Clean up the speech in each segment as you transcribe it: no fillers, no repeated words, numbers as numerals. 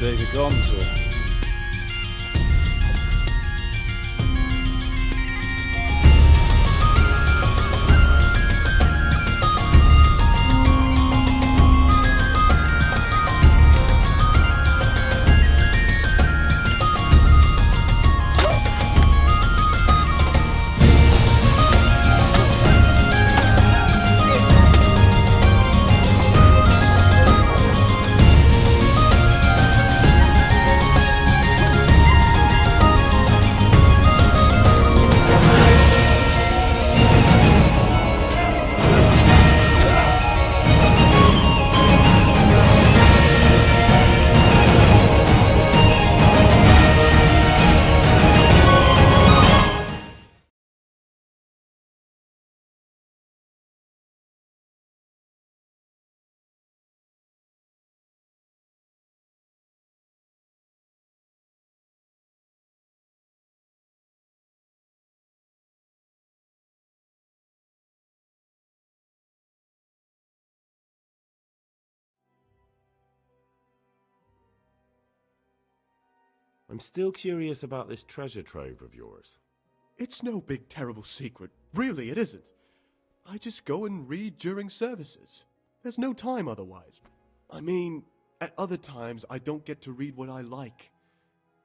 days are gone, sir. I'm still curious about this treasure trove of yours. It's no big terrible secret. Really, it isn't. I just go and read during services. There's no time otherwise. I mean, at other times I don't get to read what I like.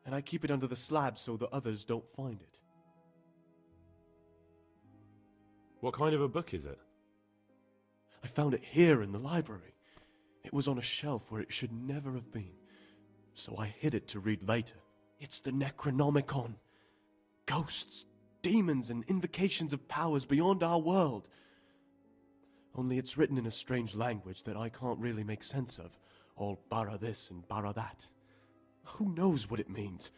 And I keep it under the slab so the others don't find it. What kind of a book is it? I found it here in the library. It was on a shelf where it should never have been. So I hid it to read later. It's the Necronomicon. Ghosts, demons, and invocations of powers beyond our world. Only it's written in a strange language that I can't really make sense of. All bara this and bara that. Who knows what it means?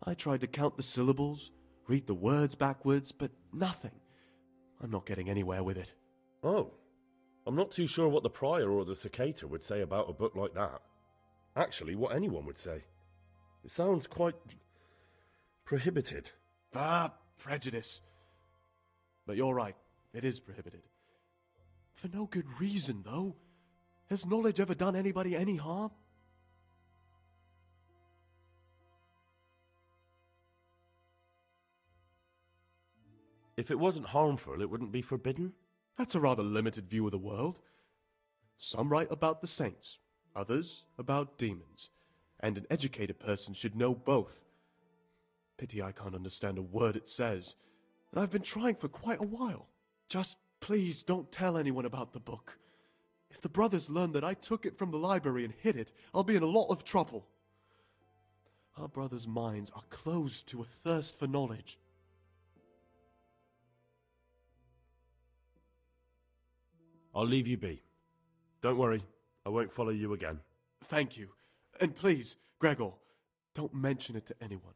I tried to count the syllables, read the words backwards, but nothing. I'm not getting anywhere with it. Oh, I'm not too sure what the Prior or the Cicada would say about a book like that. Actually, what anyone would say. It sounds quite prohibited. Ah, prejudice. But you're right, it is prohibited. For no good reason, though. Has knowledge ever done anybody any harm? If it wasn't harmful, it wouldn't be forbidden? That's a rather limited view of the world. Some write about the saints, others about demons. And an educated person should know both. Pity I can't understand a word it says. And I've been trying for quite a while. Just please don't tell anyone about the book. If the brothers learn that I took it from the library and hid it, I'll be in a lot of trouble. Our brothers' minds are closed to a thirst for knowledge. I'll leave you be. Don't worry, I won't follow you again. Thank you. And please, Gregor, don't mention it to anyone.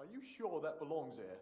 Are you sure that belongs here?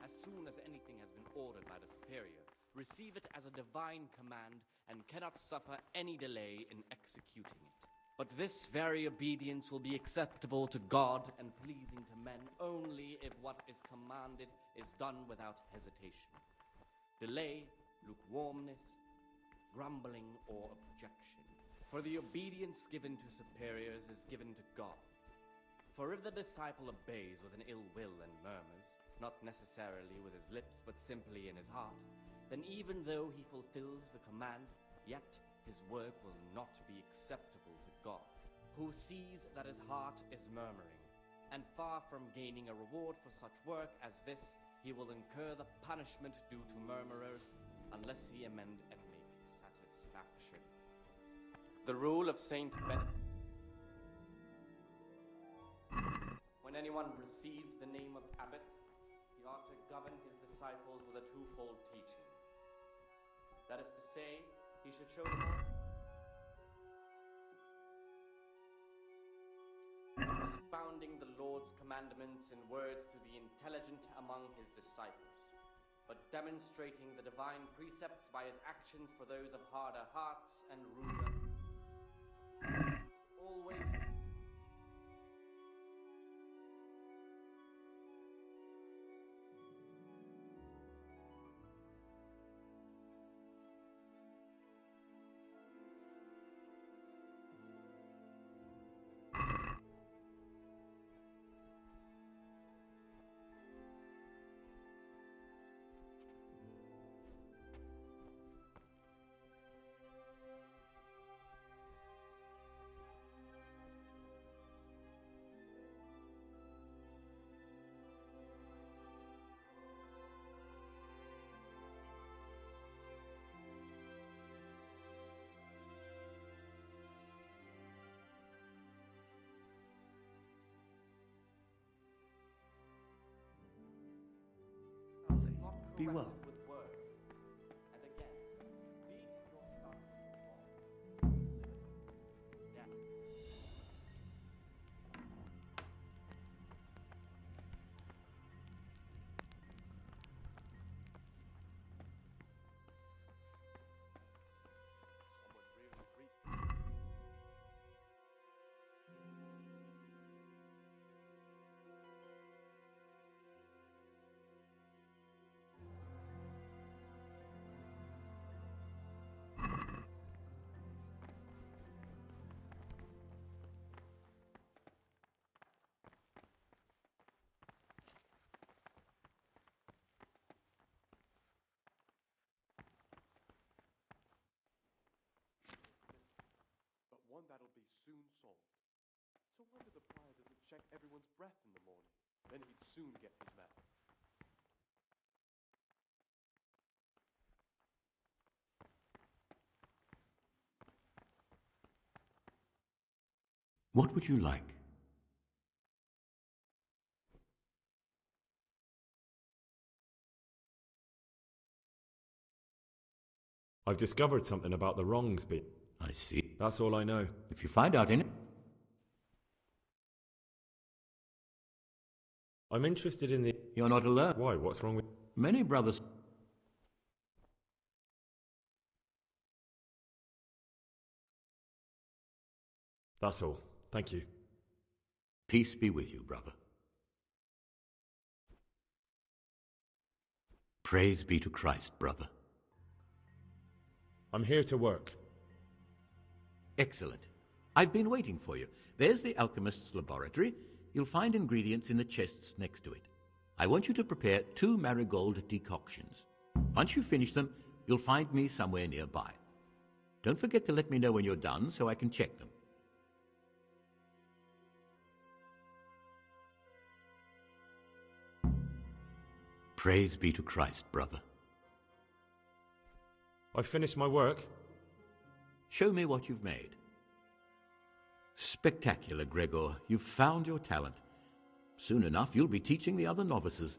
as soon as anything has been ordered by the superior, receive it as a divine command and cannot suffer any delay in executing it. But this very obedience will be acceptable to God and pleasing to men only if what is commanded is done without hesitation. Delay, lukewarmness, grumbling, or objection. For the obedience given to superiors is given to God. For if the disciple obeys with an ill will and murmurs, not necessarily with his lips, but simply in his heart, then even though he fulfills the command, yet his work will not be acceptable to God, who sees that his heart is murmuring. And far from gaining a reward for such work as this, he will incur the punishment due to murmurers, unless he amend and make satisfaction. The rule of Saint Benedict. When anyone receives the name of abbot, he ought to govern his disciples with a twofold teaching. That is to say, he should show them expounding the Lord's commandments in words to the intelligent among his disciples, but demonstrating the divine precepts by his actions for those of harder hearts and ruder. Always. Be well. With words. And again, beat your son to the wall. Death. But one that'll be soon solved. It's a wonder the prior doesn't check everyone's breath in the morning. Then he'd soon get his man. What would you like? I've discovered something about the wrongs bit. I see. That's all I know. If you find out any... I'm interested in the... You're not alone. Why? What's wrong with... Many brothers... That's all. Thank you. Peace be with you, brother. Praise be to Christ, brother. I'm here to work. Excellent. I've been waiting for you. There's the alchemist's laboratory. You'll find ingredients in the chests next to it. I want you to prepare 2 marigold decoctions. Once you finish them, you'll find me somewhere nearby. Don't forget to let me know when you're done so I can check them. Praise be to Christ, brother. I've finished my work. Show me what you've made. Spectacular, Gregor. You've found your talent. Soon enough, you'll be teaching the other novices.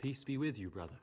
Peace be with you, brother.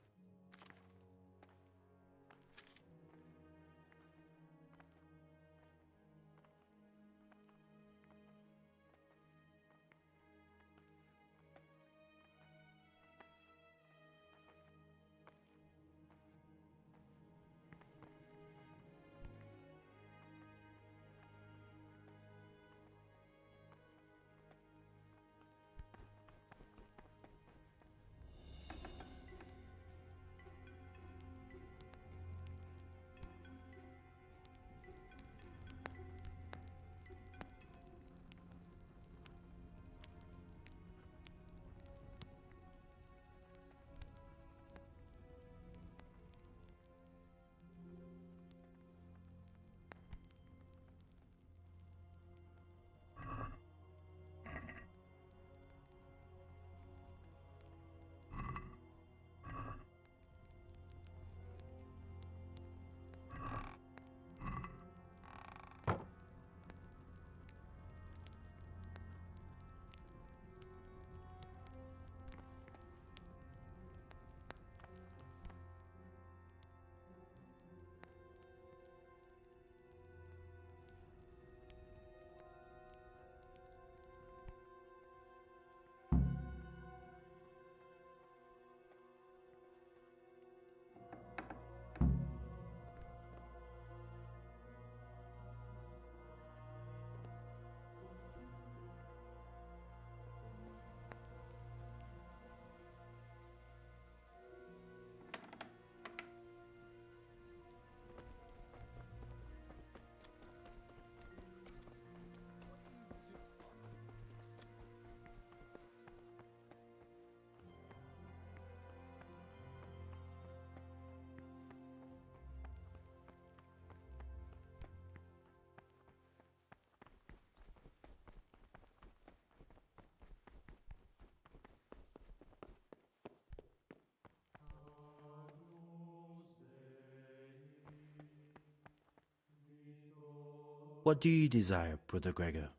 What do you desire, Brother Gregor?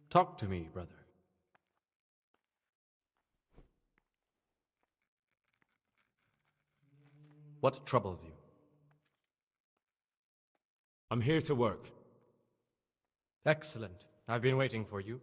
Talk to me, brother. What troubles you? I'm here to work. Excellent. I've been waiting for you.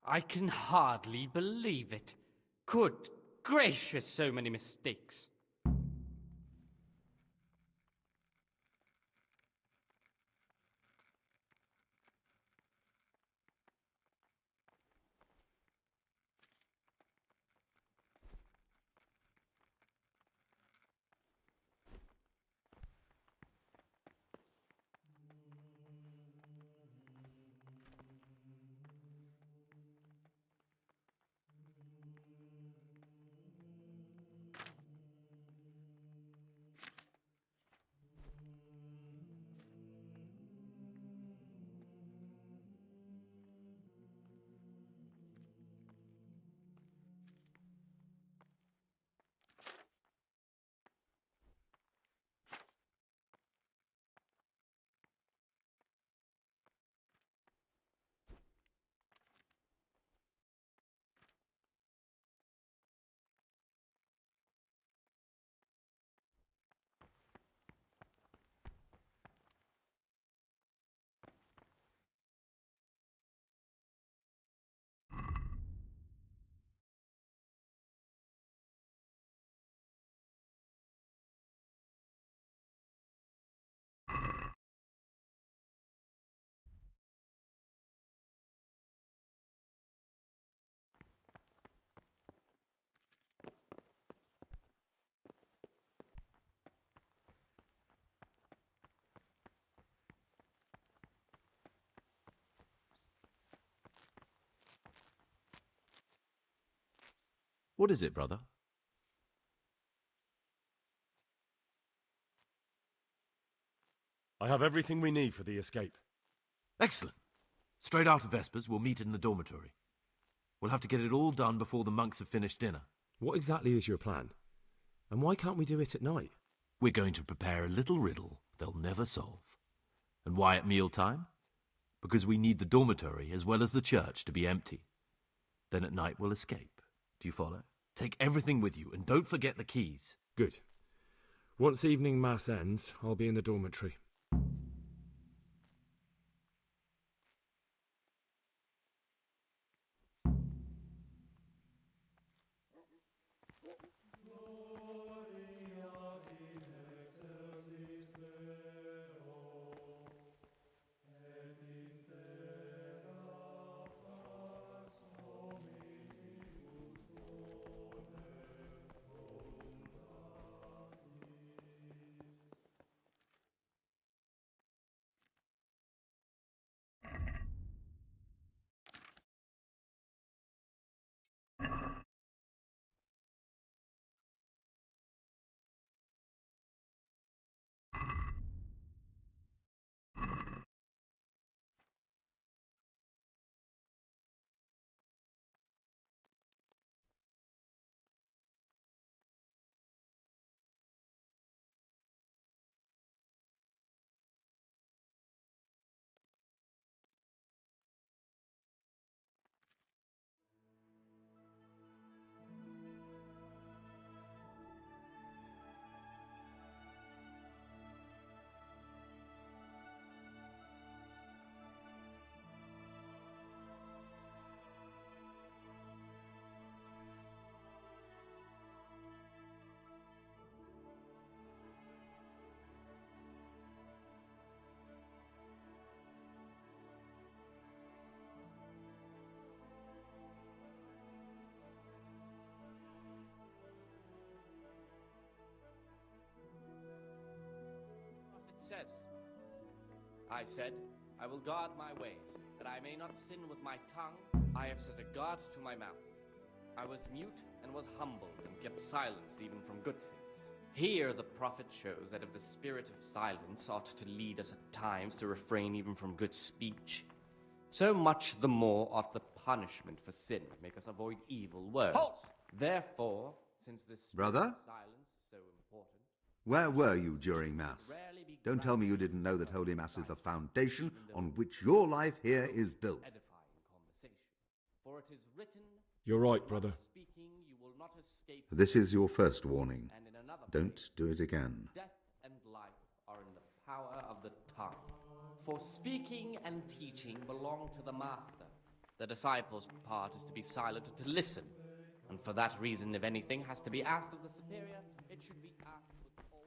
I can hardly believe it. Good gracious, so many mistakes. What is it, brother? I have everything we need for the escape. Excellent. Straight after Vespers, we'll meet in the dormitory. We'll have to get it all done before the monks have finished dinner. What exactly is your plan? And why can't we do it at night? We're going to prepare a little riddle they'll never solve. And why at mealtime? Because we need the dormitory as well as the church to be empty. Then at night we'll escape. Do you follow? Take everything with you and don't forget the keys. Good. Once evening mass ends, I'll be in the dormitory. Says, I said, I will guard my ways, that I may not sin with my tongue. I have set a guard to my mouth. I was mute and was humbled and kept silence even from good things. Here the prophet shows that if the spirit of silence ought to lead us at times to refrain even from good speech, so much the more ought the punishment for sin make us avoid evil words. Halt! Therefore, since this spirit Brother? of silence is so important, Where were you during Mass? Don't tell me you didn't know that Holy Mass is the foundation on which your life here is built. edifying conversation. For it is written, You're right, brother. speaking, you will not escape. This is your first warning. And in another Don't place, do it again. death and life are in the power of the tongue. For speaking and teaching belong to the master, The disciple's part is to be silent and to listen. And for that reason, if anything has to be asked of the superior, it should be asked with all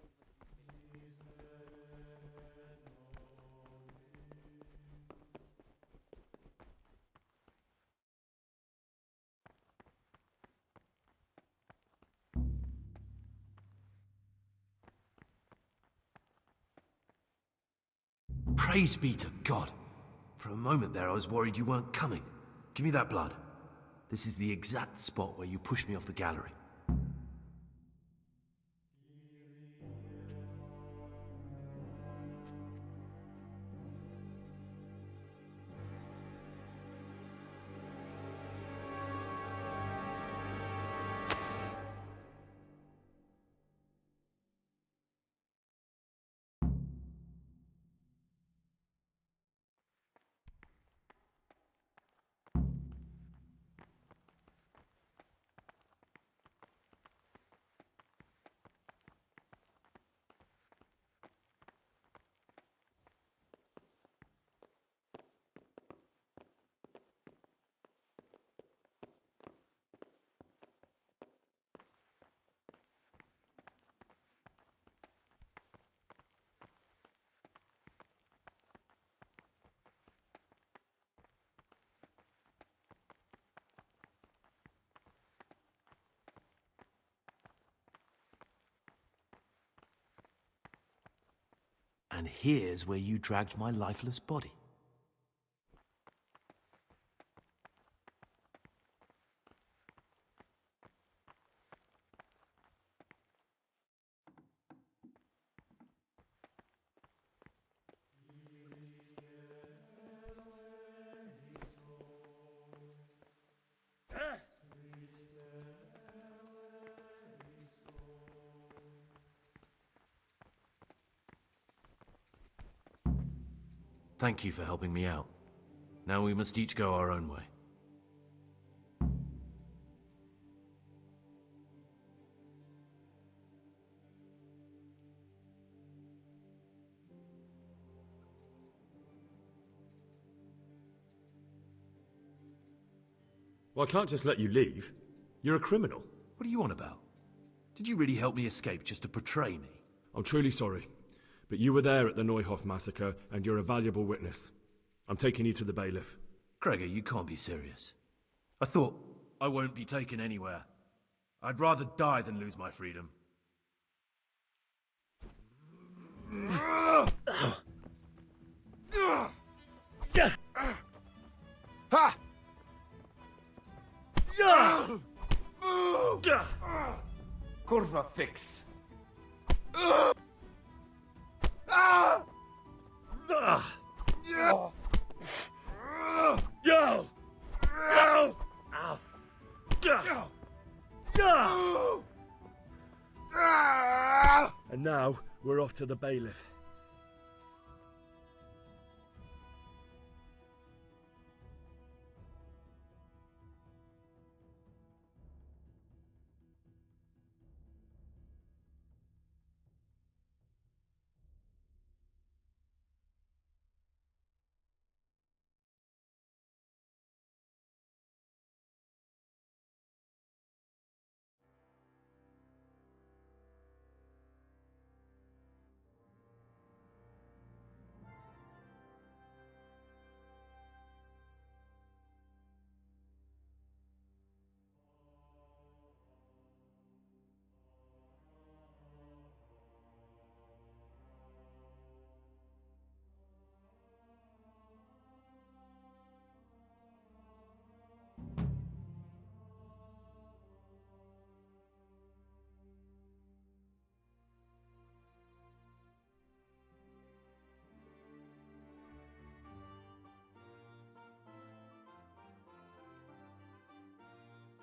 the... Praise be to God. For a moment there I was worried you weren't coming. Give me that blood. This is the exact spot where you pushed me off the gallery. And here's where you dragged my lifeless body. Thank you for helping me out. Now we must each go our own way. Well, I can't just let you leave. You're a criminal. What are you on about? Did you really help me escape just to betray me? I'm truly sorry, but you were there at the Neuhoff massacre, and you're a valuable witness. I'm taking you to the bailiff. Gregor, you can't be serious. I thought I won't be taken anywhere. I'd rather die than lose my freedom. Kurva fix. And now we're off to the bailiff.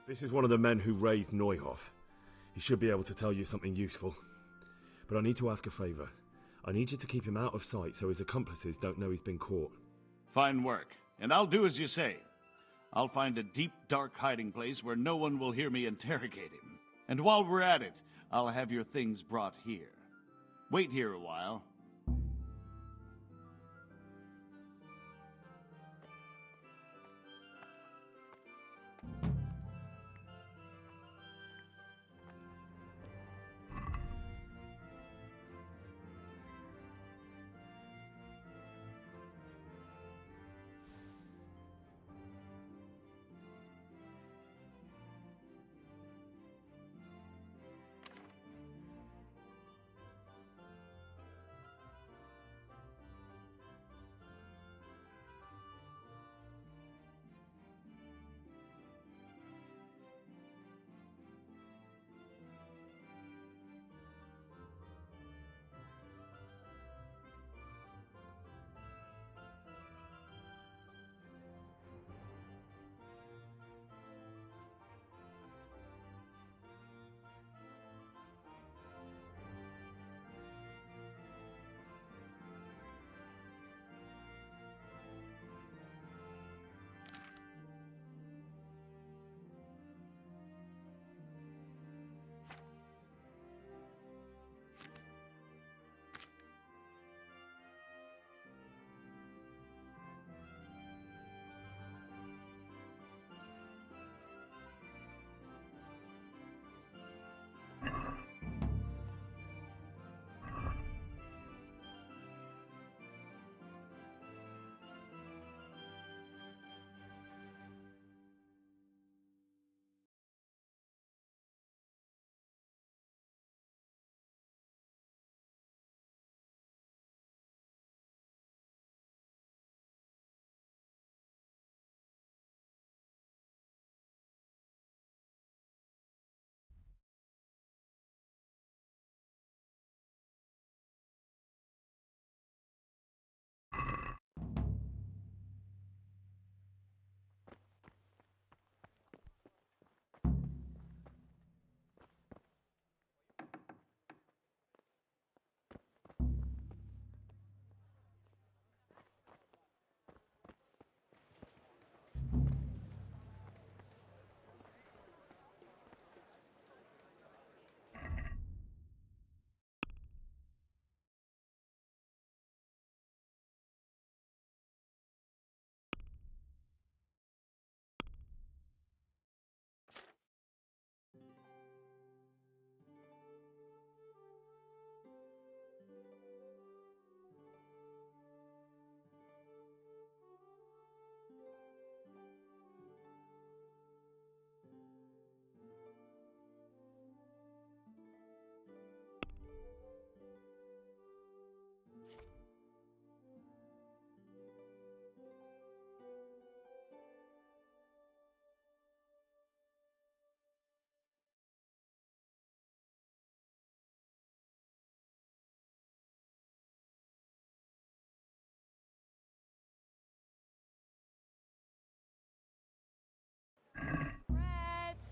This is one of the men who raised Neuhoff. He should be able to tell you something useful. But I need to ask a favour. I need you to keep him out of sight so his accomplices don't know he's been caught. Fine work, and I'll do as you say. I'll find a deep, dark hiding place where no one will hear me interrogate him. And while we're at it, I'll have your things brought here. Wait here a while.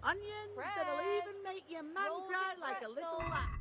Onions that'll even make your man cry like a little lamb.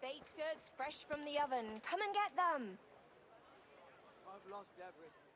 Baked goods fresh from the oven. Come and get them. I've lost everything.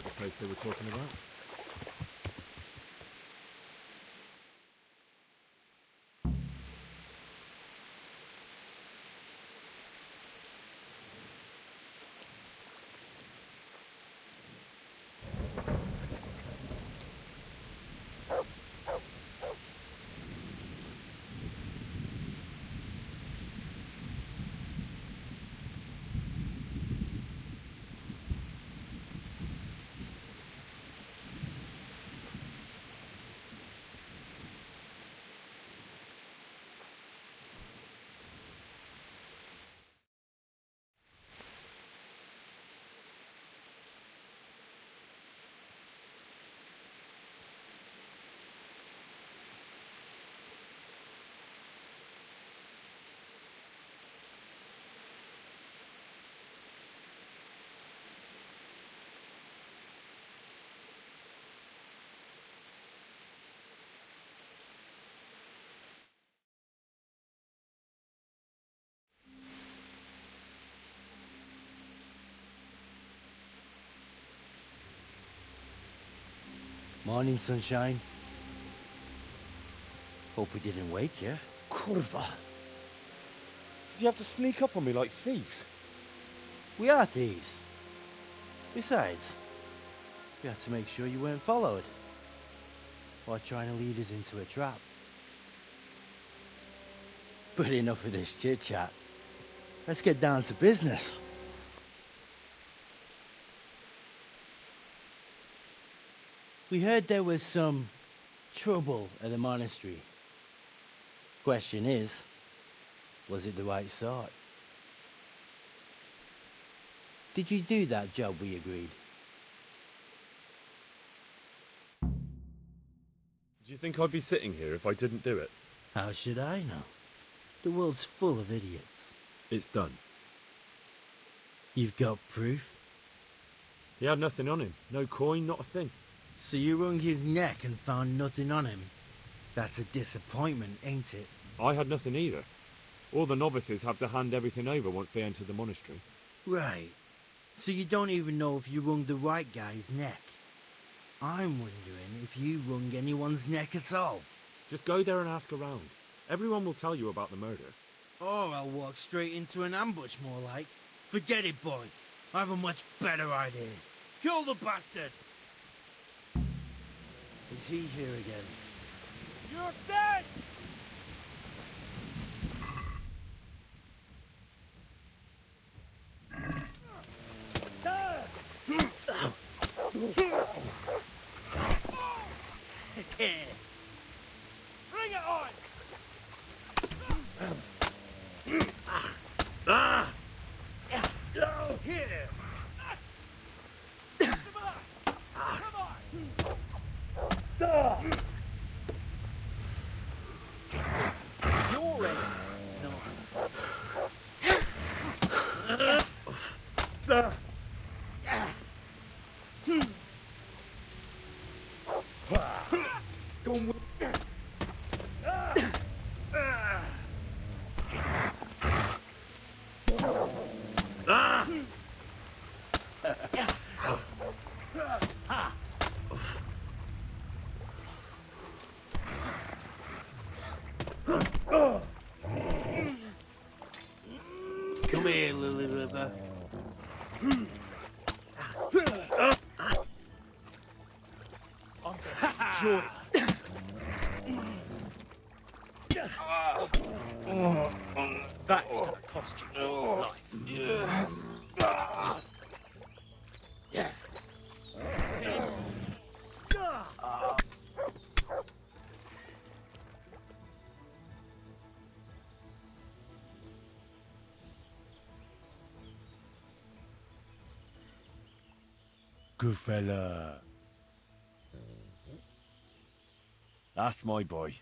like the place they were talking about. Morning, sunshine. Hope we didn't wake you. Kurva! Did you have to sneak up on me like thieves? We are thieves. Besides, we had to make sure you weren't followed, or trying to lead us into a trap. But enough of this chit-chat. Let's get down to business. We heard there was some trouble at the monastery. Question is, was it the right sort? Did you do that job we agreed? Do you think I'd be sitting here if I didn't do it? How should I know? The world's full of idiots. It's done. You've got proof? He had nothing on him. No coin, not a thing. So you wrung his neck and found nothing on him? That's a disappointment, ain't it? I had nothing either. All the novices have to hand everything over once they enter the monastery. Right. So you don't even know if you wrung the right guy's neck. I'm wondering if you wrung anyone's neck at all. Just go there and ask around. Everyone will tell you about the murder. Or I'll walk straight into an ambush, more like. Forget it, boy. I have a much better idea. Kill the bastard! Is he here again? You're dead! Bring it on! Here! Come on! You're ready. Come here, Lily Liver. I'm gonna enjoy it. That's gonna cost you your life. Good fella. That's my boy.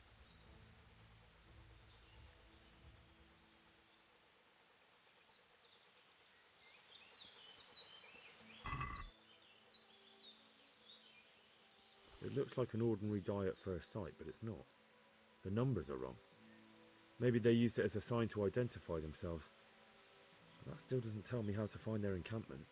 It looks like an ordinary die at first sight, but it's not. The numbers are wrong. Maybe they used it as a sign to identify themselves. But that still doesn't tell me how to find their encampment.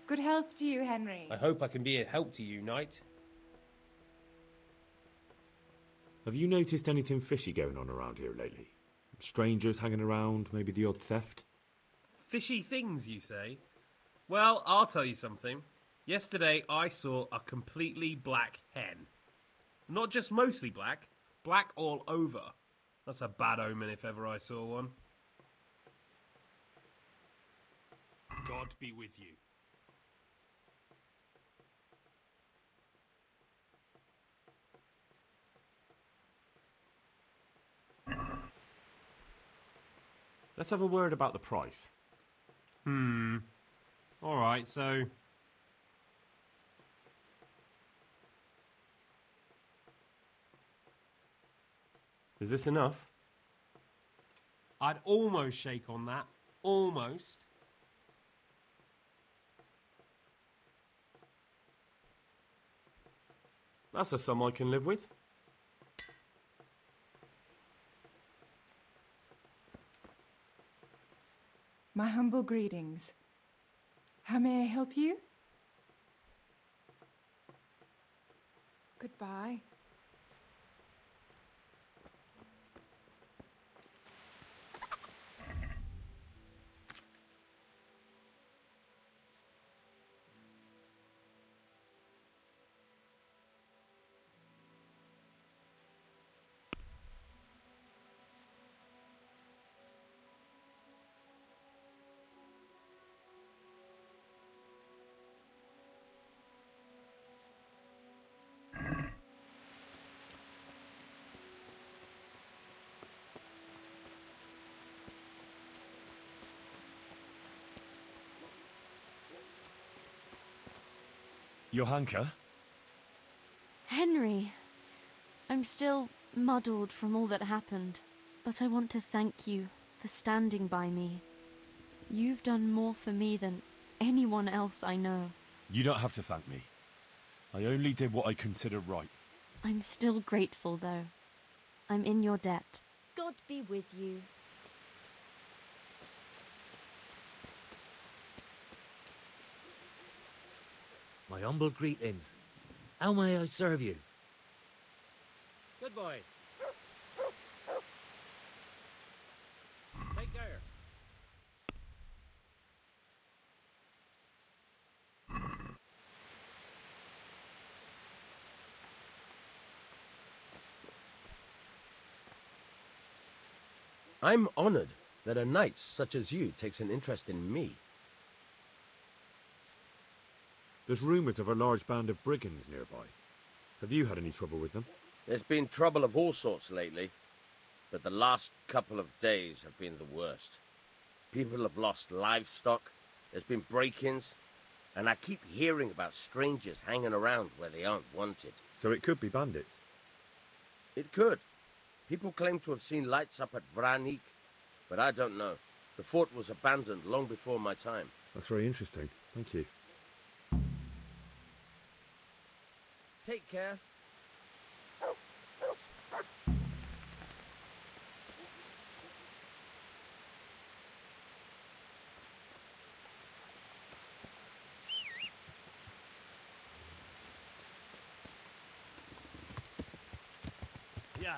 Good health to you, Henry. I hope I can be a help to you, Knight. Have you noticed anything fishy going on around here lately? Strangers hanging around, maybe the odd theft? Fishy things, you say? Well, I'll tell you something. Yesterday I saw a completely black hen. Not just mostly black, black all over. That's a bad omen if ever I saw one. God be with you. Let's have a word about the price. Alright, so... Is this enough? I'd almost shake on that. Almost. That's a sum I can live with. My humble greetings. How may I help you? Goodbye. Johanka? Henry, I'm still muddled from all that happened, but I want to thank you for standing by me. You've done more for me than anyone else I know. You don't have to thank me. I only did what I consider right. I'm still grateful, though. I'm in your debt. God be with you. My humble greetings. How may I serve you? Good boy. Take care. I'm honored that a knight such as you takes an interest in me. There's rumours of a large band of brigands nearby. Have you had any trouble with them? There's been trouble of all sorts lately, but the last couple of days have been the worst. People have lost livestock, there's been break-ins, and I keep hearing about strangers hanging around where they aren't wanted. So it could be bandits? It could. People claim to have seen lights up at Vranik, but I don't know. The fort was abandoned long before my time. That's very interesting. Thank you. Take care. Yeah.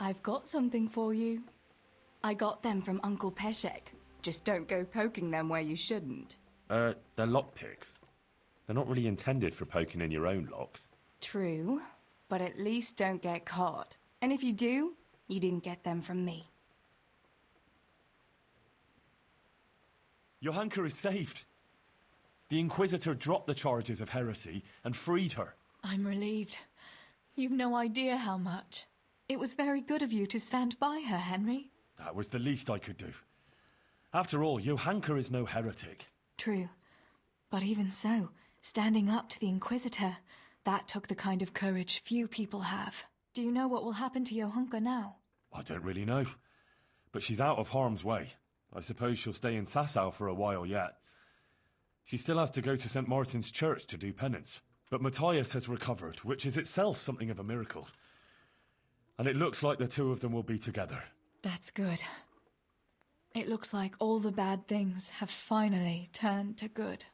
I've got something for you. I got them from Uncle Peshek. Just don't go poking them where you shouldn't. They're lockpicks. They're not really intended for poking in your own locks. True, but at least don't get caught. And if you do, you didn't get them from me. Johanka is saved. The Inquisitor dropped the charges of heresy and freed her. I'm relieved. You've no idea how much. It was very good of you to stand by her, Henry. That was the least I could do. After all, Johanka is no heretic. True. But even so, standing up to the Inquisitor, that took the kind of courage few people have. Do you know what will happen to Johanka now? I don't really know. But she's out of harm's way. I suppose she'll stay in Sasau for a while yet. She still has to go to St. Martin's Church to do penance. But Matthias has recovered, which is itself something of a miracle. And it looks like the two of them will be together. That's good. It looks like all the bad things have finally turned to good.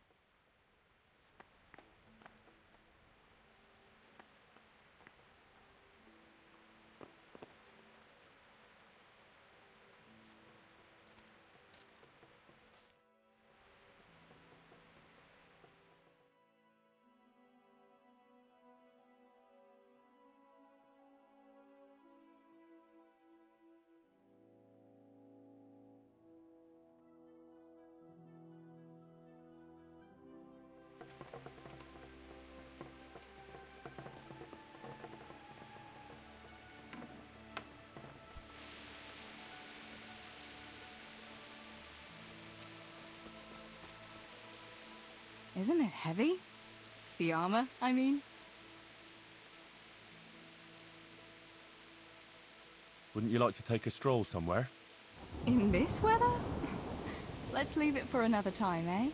Isn't it heavy? The armor, I mean. Wouldn't you like to take a stroll somewhere? In this weather? Let's leave it for another time, eh?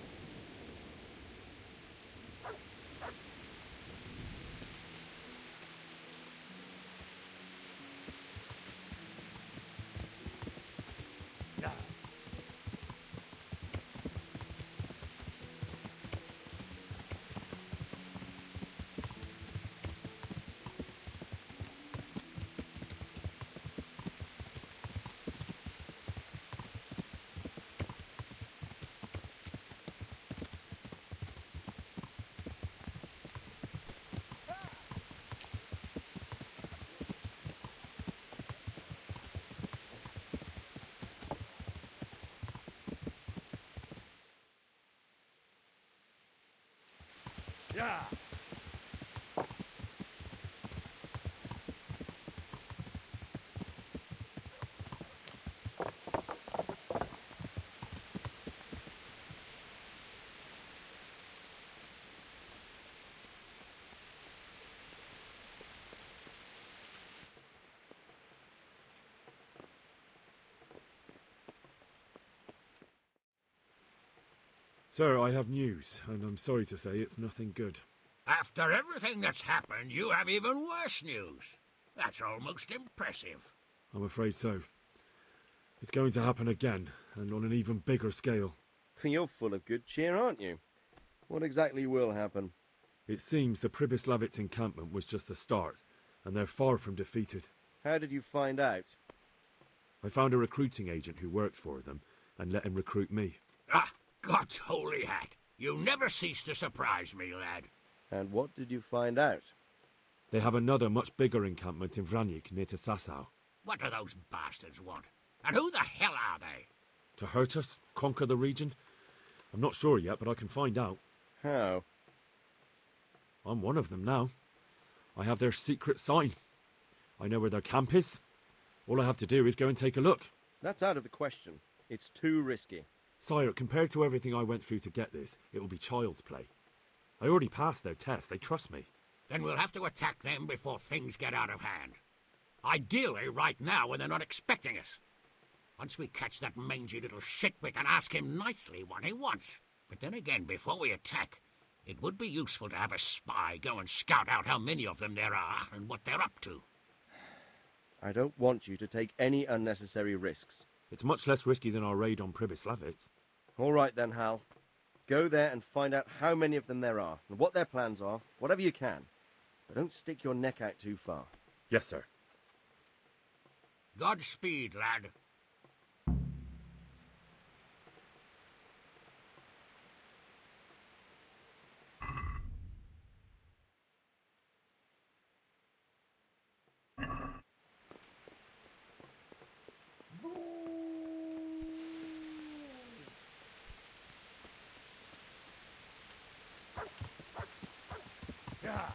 Yeah. Sir, I have news, and I'm sorry to say it's nothing good. After everything that's happened, you have even worse news. That's almost impressive. I'm afraid so. It's going to happen again, and on an even bigger scale. You're full of good cheer, aren't you? What exactly will happen? It seems the Pribyslavitz encampment was just the start, and they're far from defeated. How did you find out? I found a recruiting agent who works for them, and let him recruit me. Ah, God's holy hat. You never cease to surprise me, lad. And what did you find out? They have another much bigger encampment in Vranyk near to Sasau. What do those bastards want? And who the hell are they? To hurt us? Conquer the region? I'm not sure yet, but I can find out. How? I'm one of them now. I have their secret sign. I know where their camp is. All I have to do is go and take a look. That's out of the question. It's too risky. Sire, compared to everything I went through to get this, it will be child's play. I already passed their test. They trust me. Then we'll have to attack them before things get out of hand. Ideally, right now, when they're not expecting us. Once we catch that mangy little shit, we can ask him nicely what he wants. But then again, before we attack, it would be useful to have a spy go and scout out how many of them there are and what they're up to. I don't want you to take any unnecessary risks. It's much less risky than our raid on Pribyslavitz. All right then, Hal. Go there and find out how many of them there are, and what their plans are, whatever you can. But don't stick your neck out too far. Yes, sir. Godspeed, lad. Yeah.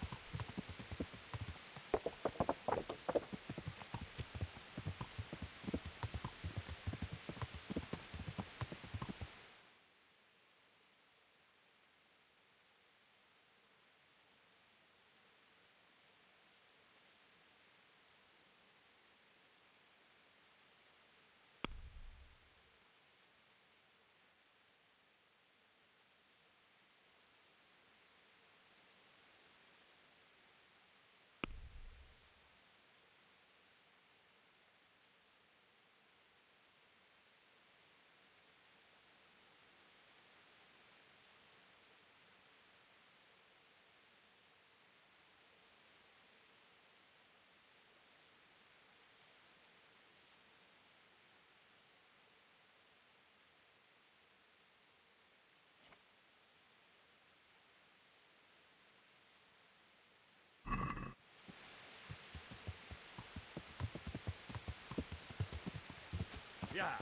Yeah.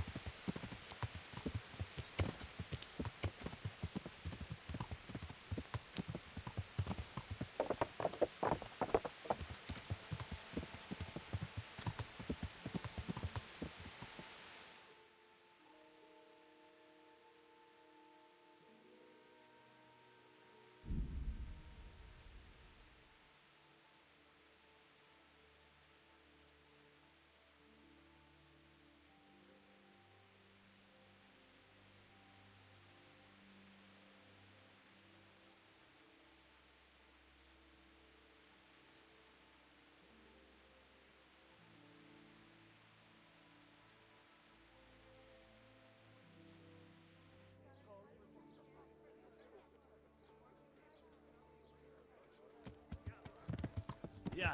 Yeah.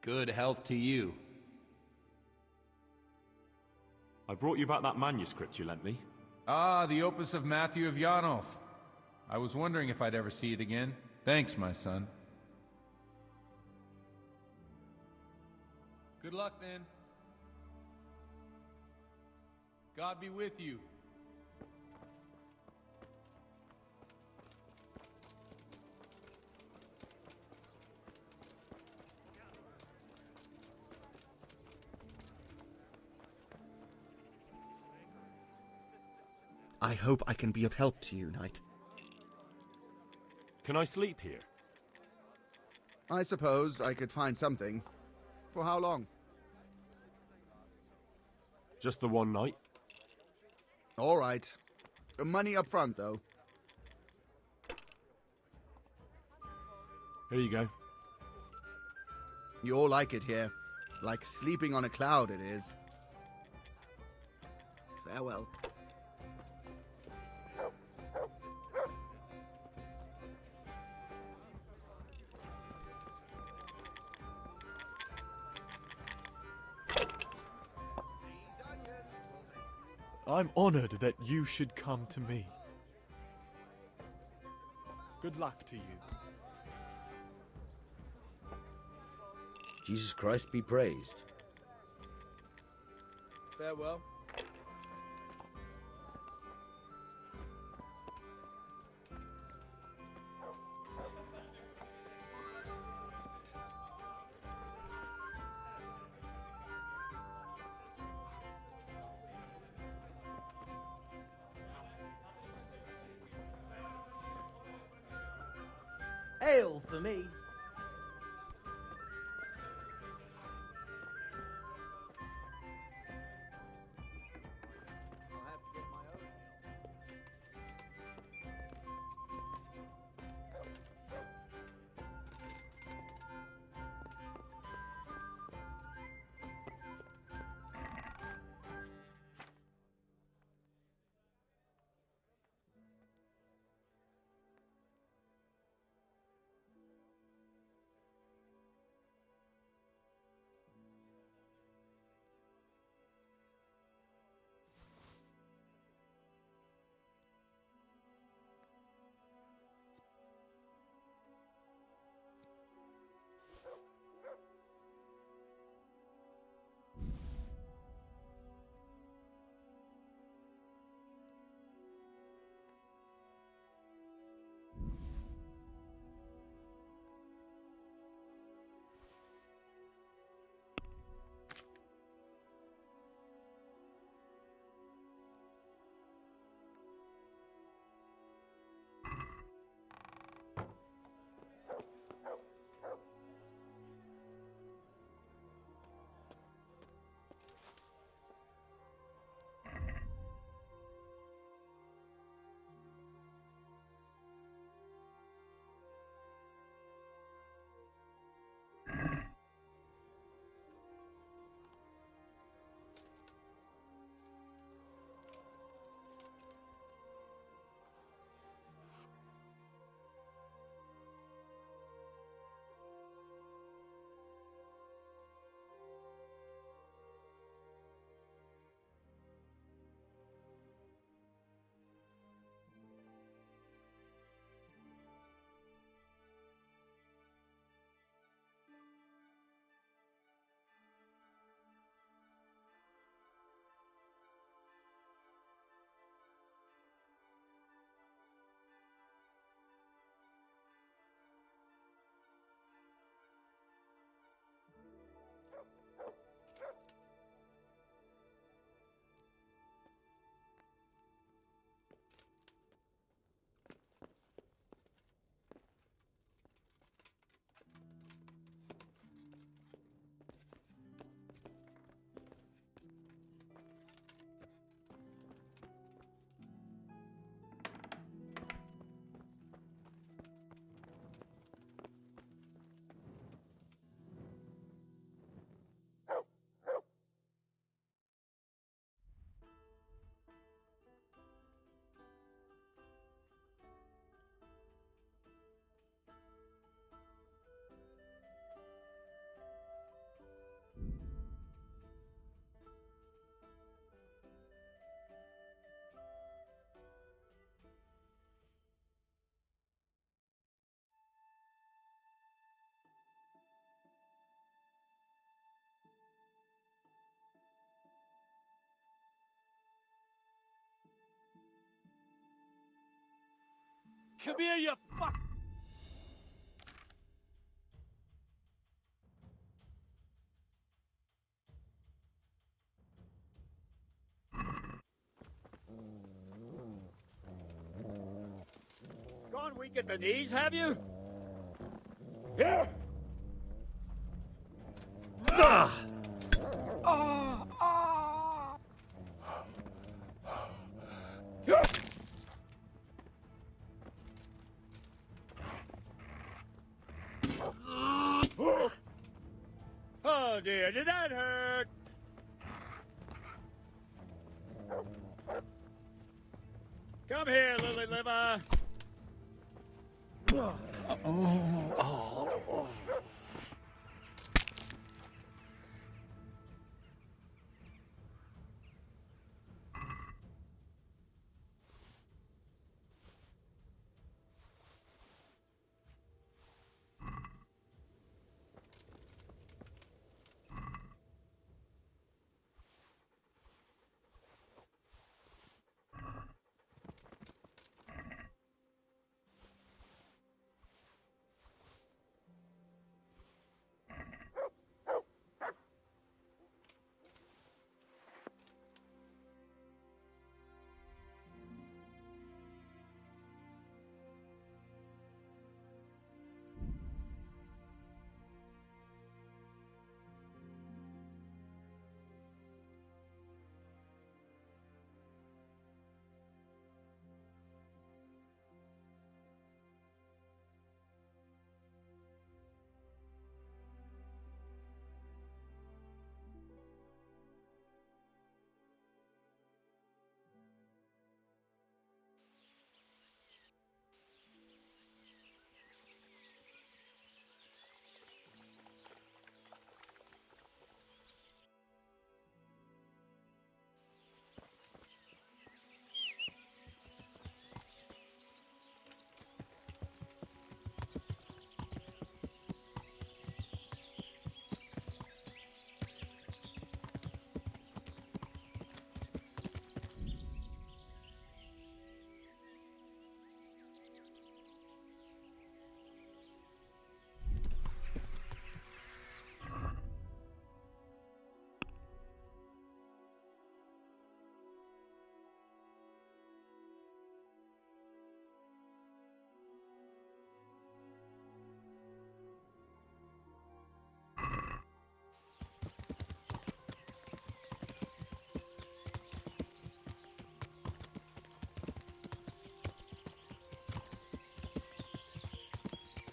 Good health to you. I brought you back that manuscript you lent me. Ah, the opus of Matthew of Yanov. I was wondering if I'd ever see it again. Thanks, my son. Good luck, then. God be with you. I hope I can be of help to you, Knight. Can I sleep here? I suppose I could find something. For how long? Just the one night. All right. Money up front, though. Here you go. You all like it here. Like sleeping on a cloud, it is. Farewell. I'm honored that you should come to me. Good luck to you. Jesus Christ be praised. Farewell. Ale for me. Come here, you fuck! Gone weak at the knees, have you? Here! Oh dear, did that hurt? Come here, Lily Liver.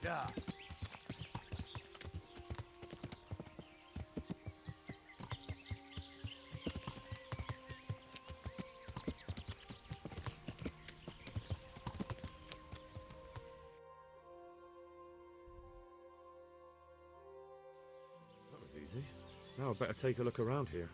Yeah. That was easy. Now I better take a look around here.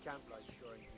Camp lights showing here.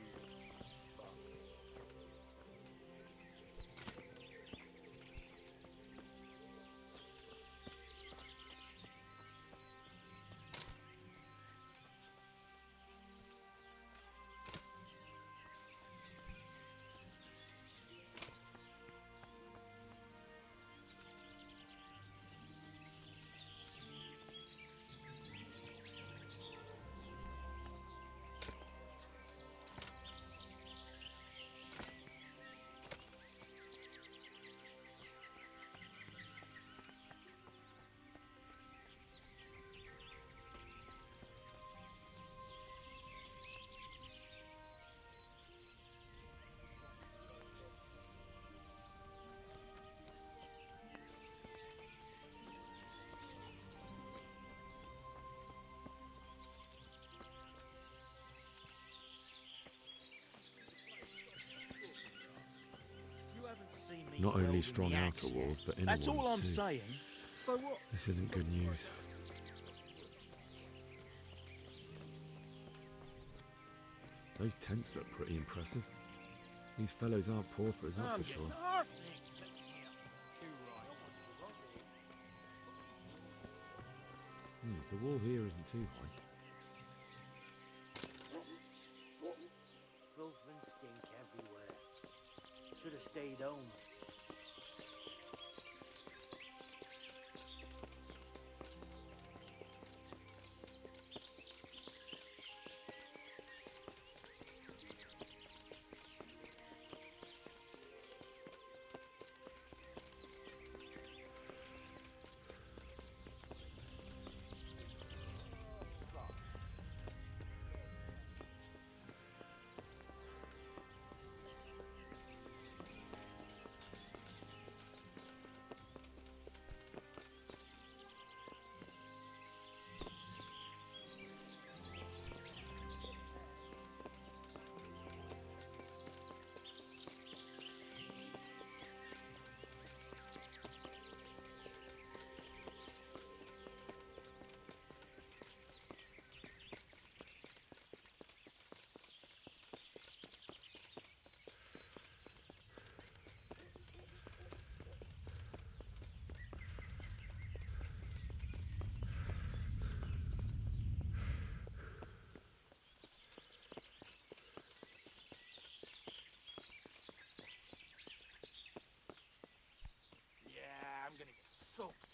Not only strong outer walls, but inner That's ones all I'm too. saying. So what? This isn't good news. Those tents look pretty impressive. These fellows aren't paupers, that's for sure. The wall here isn't too high. Growth and stink everywhere. Should have stayed home. Yeah, I'm gonna get soaked.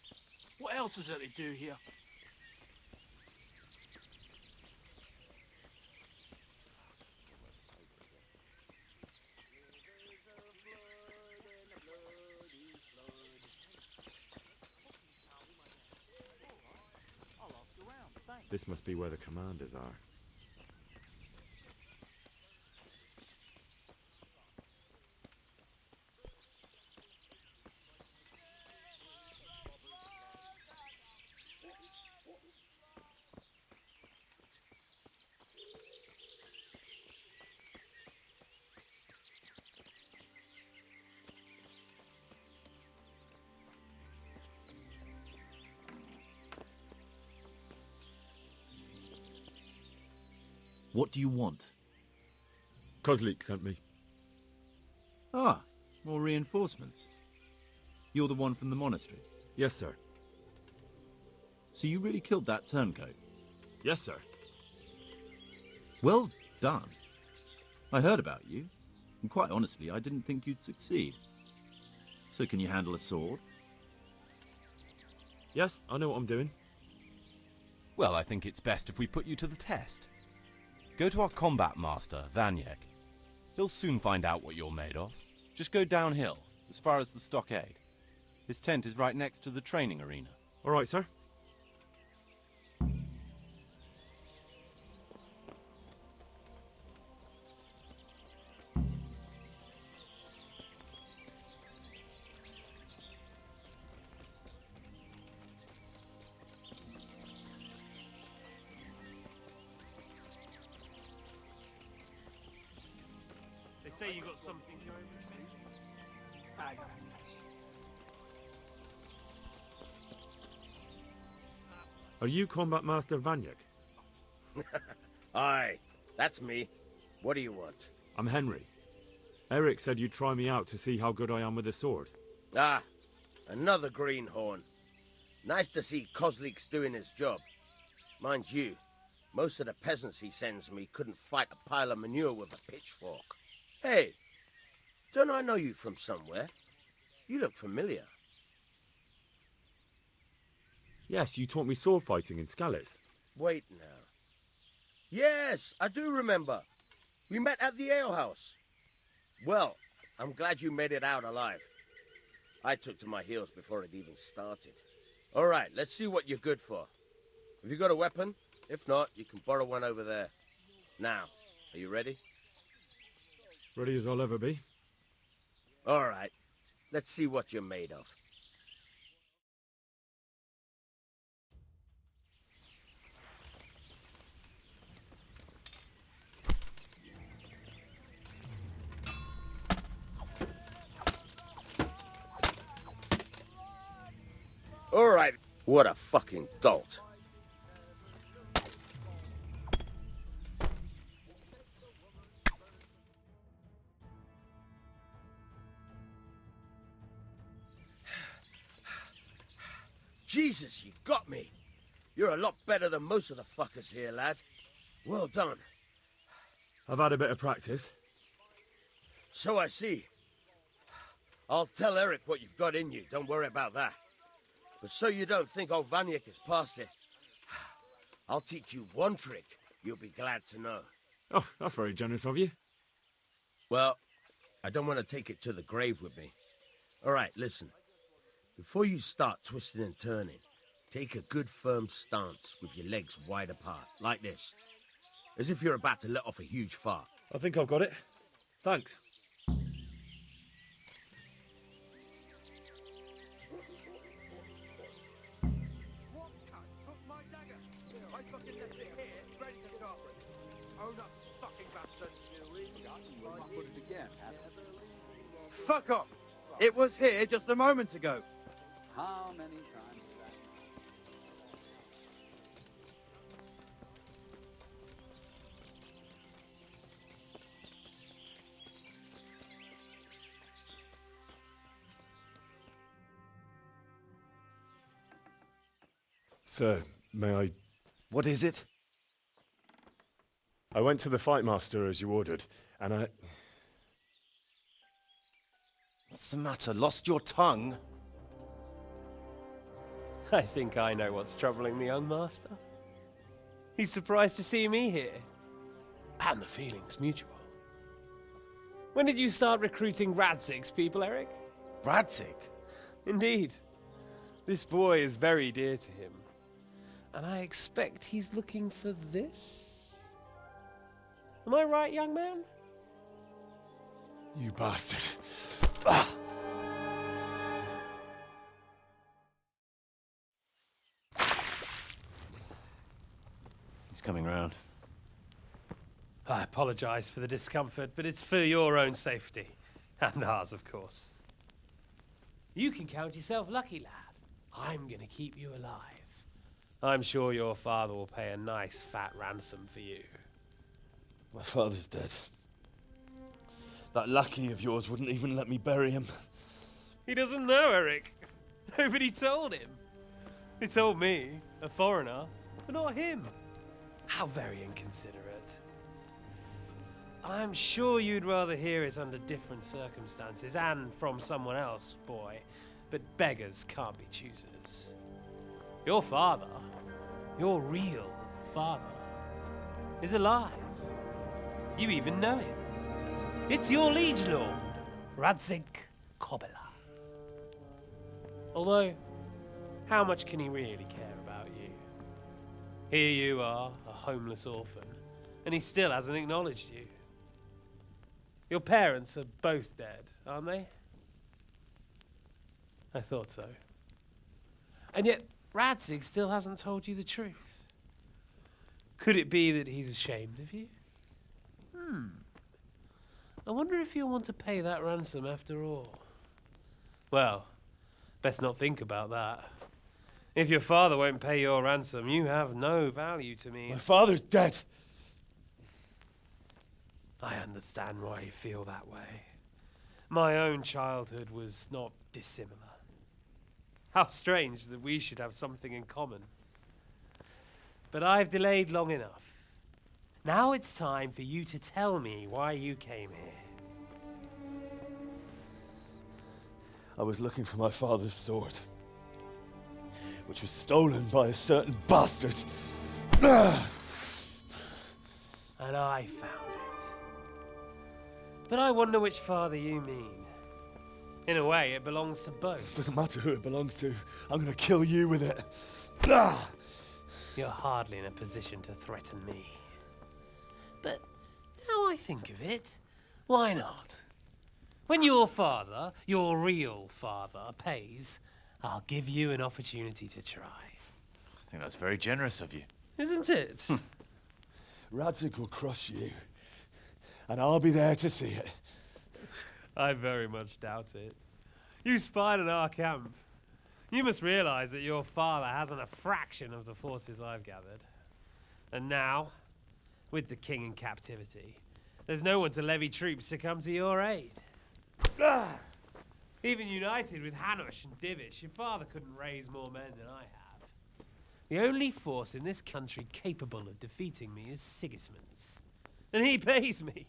What else is there to do here? This must be where the commanders are. What do you want? Kozlik sent me. Ah, more reinforcements. You're the one from the monastery? Yes, sir. So you really killed that turncoat? Yes, sir. Well done. I heard about you, and quite honestly, I didn't think you'd succeed. So can you handle a sword? Yes, I know what I'm doing. Well, I think it's best if we put you to the test. Go to our combat master, Vanyek. He'll soon find out what you're made of. Just go downhill, as far as the stockade. His tent is right next to the training arena. All right, sir. They say you got something going with you. I got it. Are you Combat Master Vanyek? Aye, that's me. What do you want? I'm Henry. Eric said you'd try me out to see how good I am with the sword. Ah, another greenhorn. Nice to see Kozlik's doing his job. Mind you, most of the peasants he sends me couldn't fight a pile of manure with a pitchfork. Hey, don't I know you from somewhere? You look familiar. Yes, you taught me sword fighting in Skalitz. Wait now. Yes, I do remember. We met at the alehouse. Well, I'm glad you made it out alive. I took to my heels before it even started. All right, let's see what you're good for. Have you got a weapon? If not, you can borrow one over there. Now, are you ready? Ready as I'll ever be. All right, let's see what you're made of. All right, what a fucking dolt. Jesus, you got me. You're a lot better than most of the fuckers here, lad. Well done. I've had a bit of practice. So I see. I'll tell Eric what you've got in you, don't worry about that. But so you don't think old Vanyek is past it, I'll teach you one trick you'll be glad to know. Oh, that's very generous of you. Well, I don't want to take it to the grave with me. All right, listen. Before you start twisting and turning, take a good firm stance with your legs wide apart, like this. As if you're about to let off a huge fart. I think I've got it. Thanks. Fuck off! It was here just a moment ago. How many times has that? Sir, may I... What is it? I went to the fight master as you ordered, and I... What's the matter? Lost your tongue? I think I know what's troubling the young master. He's surprised to see me here. And the feeling's mutual. When did you start recruiting Radzig's people, Eric? Radzig? Indeed. This boy is very dear to him. And I expect he's looking for this? Am I right, young man? You bastard. He's coming round. I apologize for the discomfort, but it's for your own safety. And ours, of course. You can count yourself lucky, lad. I'm gonna keep you alive. I'm sure your father will pay a nice fat ransom for you. My father's dead. That lackey of yours wouldn't even let me bury him. He doesn't know, Eric. Nobody told him. They told me, a foreigner, but not him. How very inconsiderate. I'm sure you'd rather hear it under different circumstances and from someone else, boy. But beggars can't be choosers. Your father, your real father, is alive. You even know him. It's your liege lord, Radzig Kobyla. Although, how much can he really care about you? Here you are, a homeless orphan, and he still hasn't acknowledged you. Your parents are both dead, aren't they? I thought so. And yet, Radzig still hasn't told you the truth. Could it be that he's ashamed of you? I wonder if you'll want to pay that ransom after all. Well, best not think about that. If your father won't pay your ransom, you have no value to me. My father's dead. I understand why you feel that way. My own childhood was not dissimilar. How strange that we should have something in common. But I've delayed long enough. Now it's time for you to tell me why you came here. I was looking for my father's sword, which was stolen by a certain bastard. And I found it. But I wonder which father you mean. In a way, it belongs to both. Doesn't matter who it belongs to. I'm gonna kill you with it. You're hardly in a position to threaten me. But now I think of it, why not? When your father, your real father, pays, I'll give you an opportunity to try. I think that's very generous of you. Isn't it? Radzig will crush you, and I'll be there to see it. I very much doubt it. You spied on our camp. You must realize that your father hasn't a fraction of the forces I've gathered. And now, with the king in captivity, there's no one to levy troops to come to your aid. Even united with Hanush and Divish, your father couldn't raise more men than I have. The only force in this country capable of defeating me is Sigismund's. And he pays me.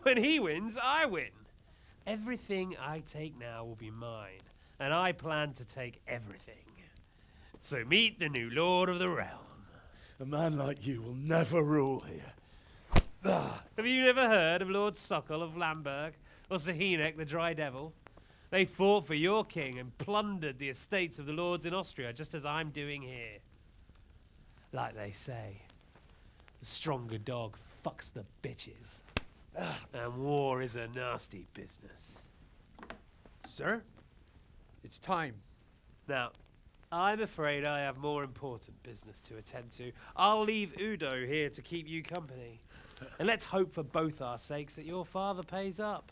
When he wins, I win. Everything I take now will be mine, and I plan to take everything. So meet the new Lord of the Realm. A man like you will never rule here. Have you never heard of Lord Sokol of Lamberg, or Sahinek the Dry Devil? They fought for your king and plundered the estates of the lords in Austria, just as I'm doing here. Like they say, the stronger dog fucks the bitches. And war is a nasty business. Sir, it's time. Now, I'm afraid I have more important business to attend to. I'll leave Udo here to keep you company. And let's hope for both our sakes that your father pays up.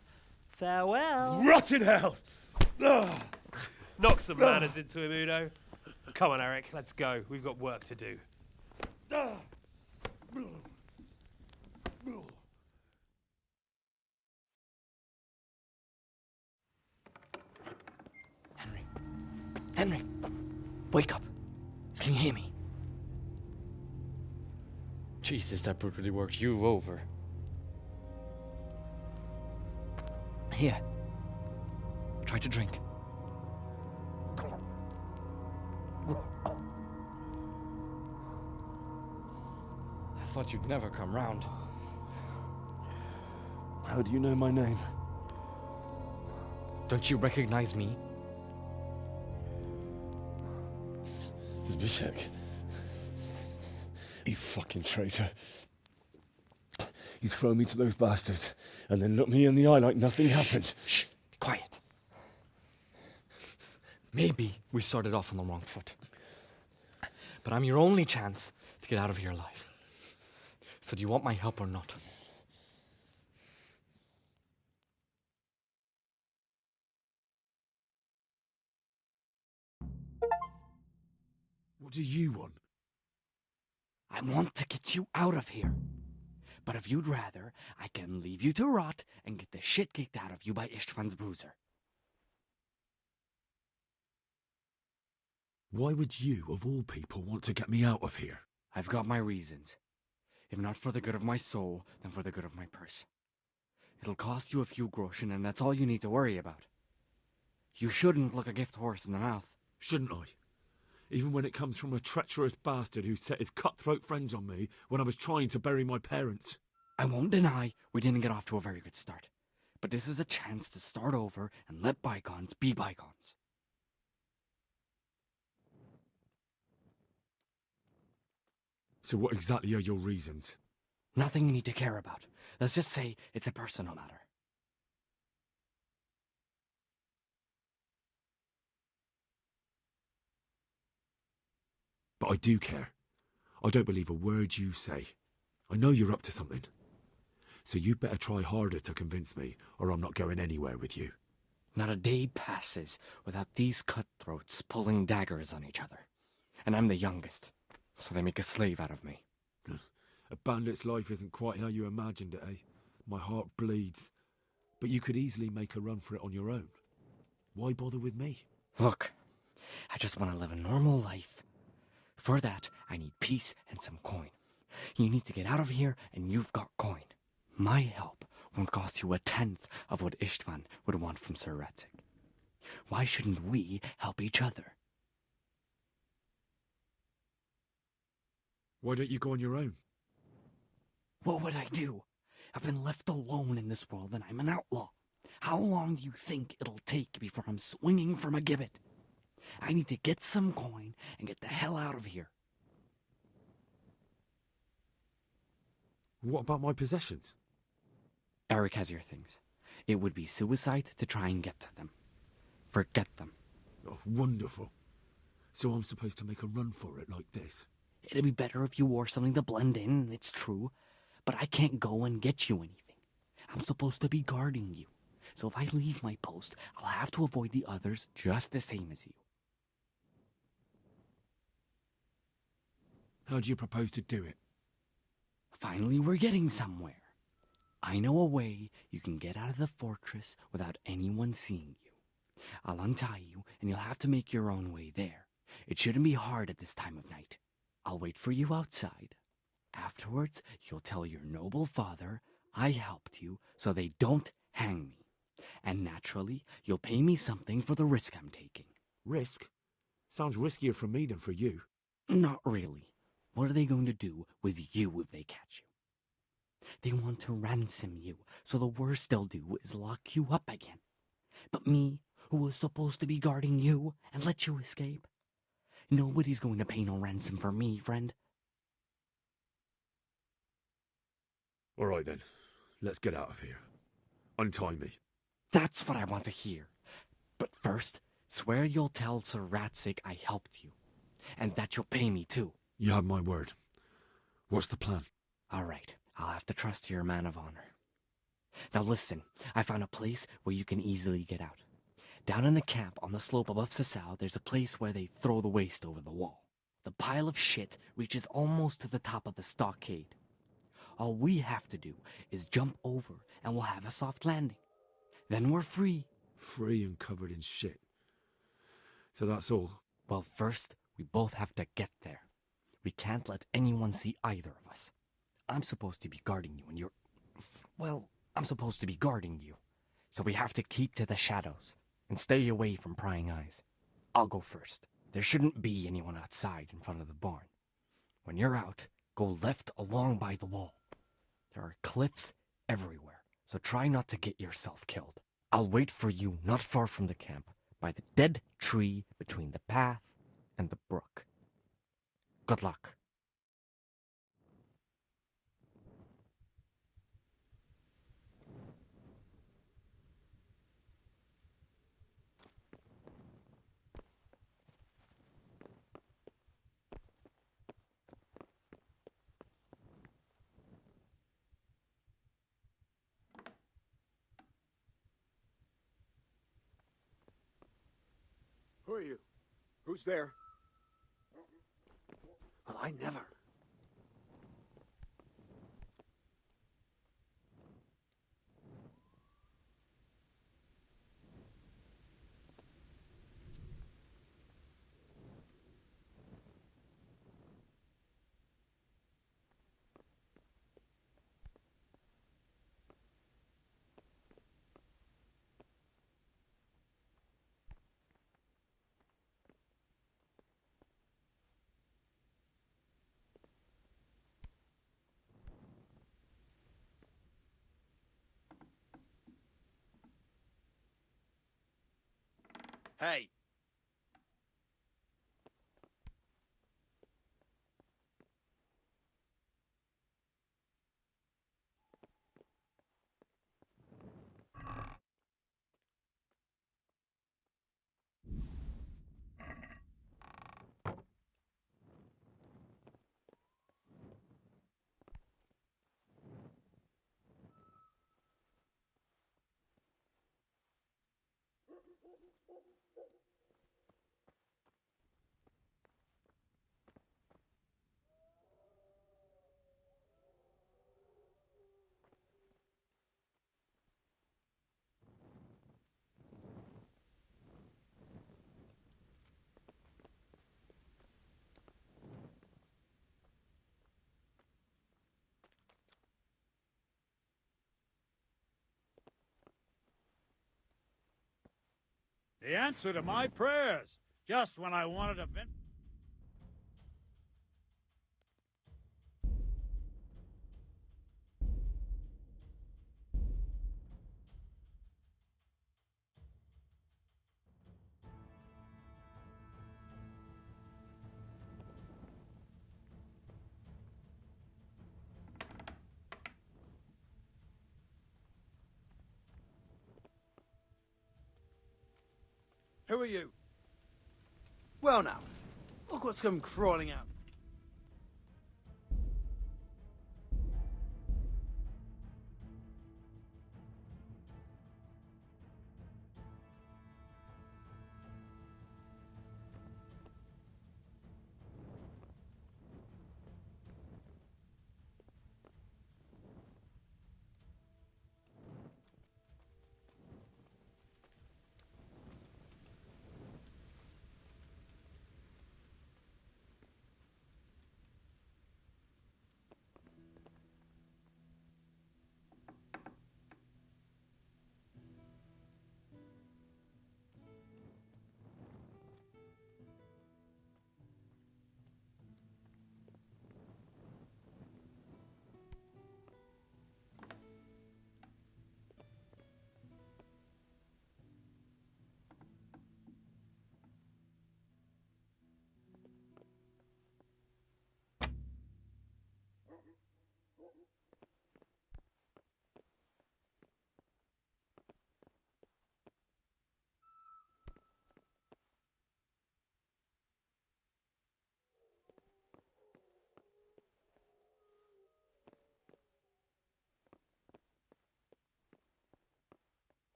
Farewell. Rot in hell! Knock some manners into him, Udo. Come on, Eric, let's go. We've got work to do. Henry, wake up. Can you hear me? Jesus, that brutally worked you over. Here. Try to drink. I thought you'd never come round. How do you know my name? Don't you recognize me? Zbyszek. You fucking traitor. You throw me to those bastards and then look me in the eye like nothing happened. Shh, be quiet. Maybe we started off on the wrong foot. But I'm your only chance to get out of here alive. So do you want my help or not? What do you want? I want to get you out of here. But if you'd rather, I can leave you to rot and get the shit kicked out of you by Istvan's bruiser. Why would you, of all people, want to get me out of here? I've got my reasons. If not for the good of my soul, then for the good of my purse. It'll cost you a few groschen, and that's all you need to worry about. You shouldn't look a gift horse in the mouth. Shouldn't I? Even when it comes from a treacherous bastard who set his cutthroat friends on me when I was trying to bury my parents. I won't deny we didn't get off to a very good start. But this is a chance to start over and let bygones be bygones. So what exactly are your reasons? Nothing you need to care about. Let's just say it's a personal matter. But I do care. I don't believe a word you say. I know you're up to something. So you'd better try harder to convince me, or I'm not going anywhere with you. Not a day passes without these cutthroats pulling daggers on each other. And I'm the youngest, so they make a slave out of me. A bandit's life isn't quite how you imagined it, eh? My heart bleeds. But you could easily make a run for it on your own. Why bother with me? Look, I just want to live a normal life. For that, I need peace and some coin. You need to get out of here, and you've got coin. My help won't cost you a tenth of what Istvan would want from Sir Radzig. Why shouldn't we help each other? Why don't you go on your own? What would I do? I've been left alone in this world, and I'm an outlaw. How long do you think it'll take before I'm swinging from a gibbet? I need to get some coin and get the hell out of here. What about my possessions? Eric has your things. It would be suicide to try and get to them. Forget them. Oh, wonderful. So I'm supposed to make a run for it like this? It'd be better if you wore something to blend in, it's true. But I can't go and get you anything. I'm supposed to be guarding you. So if I leave my post, I'll have to avoid the others just the same as you. How do you propose to do it? Finally, we're getting somewhere. I know a way you can get out of the fortress without anyone seeing you. I'll untie you, and you'll have to make your own way there. It shouldn't be hard at this time of night. I'll wait for you outside. Afterwards, you'll tell your noble father I helped you so they don't hang me. And naturally, you'll pay me something for the risk I'm taking. Risk? Sounds riskier for me than for you. Not really. What are they going to do with you if they catch you? They want to ransom you, so the worst they'll do is lock you up again. But me, who was supposed to be guarding you and let you escape? Nobody's going to pay no ransom for me, friend. All right then, let's get out of here. Untie me. That's what I want to hear. But first, swear you'll tell Sir Ratzik I helped you. And that you'll pay me too. You have my word. What's the plan? All right, I'll have to trust your man of honor. Now listen, I found a place where you can easily get out. Down in the camp on the slope above Sasau, there's a place where they throw the waste over the wall. The pile of shit reaches almost to the top of the stockade. All we have to do is jump over and we'll have a soft landing. Then we're free. Free and covered in shit. So that's all? Well, first, we both have to get there. We can't let anyone see either of us. I'm supposed to be guarding you and you're... Well, I'm supposed to be guarding you. So we have to keep to the shadows and stay away from prying eyes. I'll go first. There shouldn't be anyone outside in front of the barn. When you're out, go left along by the wall. There are cliffs everywhere, so try not to get yourself killed. I'll wait for you not far from the camp, by the dead tree between the path and the brook. Good luck. Who are you? Who's there? Well, I never. Hey. The answer to my prayers, just when I wanted to vent. Who are you? Well now, look what's come crawling out.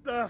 Oh.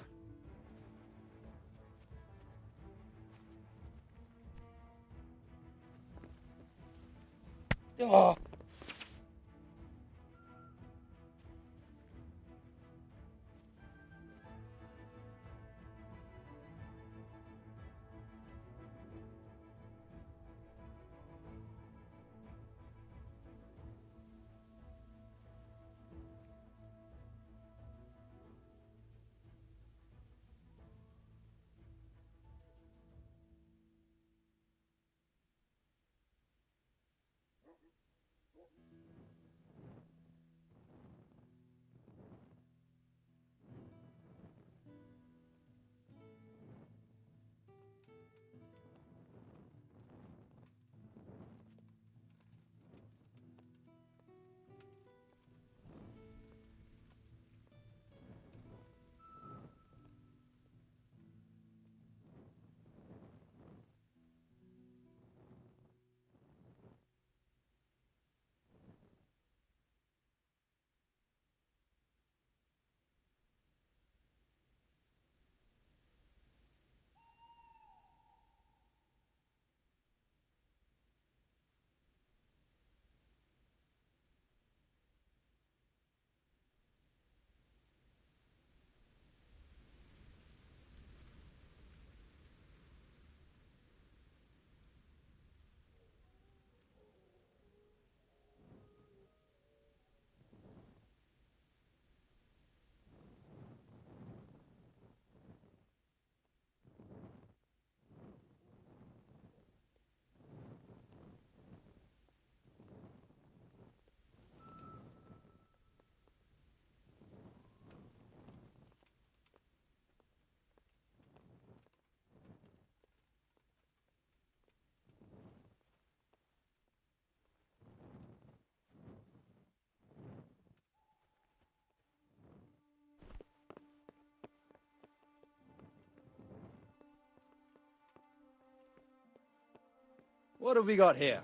What have we got here?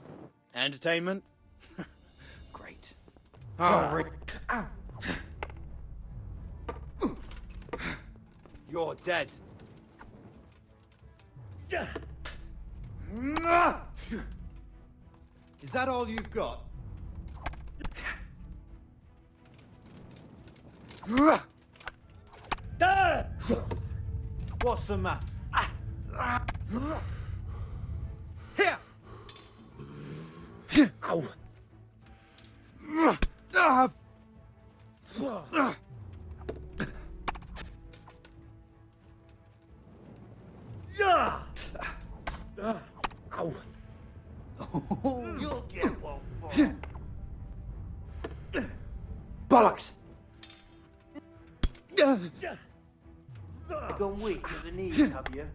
Entertainment? Great. You're dead. Is that all you've got? What's the matter? Here! Ow! Ow! Oh, you'll get one for bollocks! You've gone weak at the knees, have you?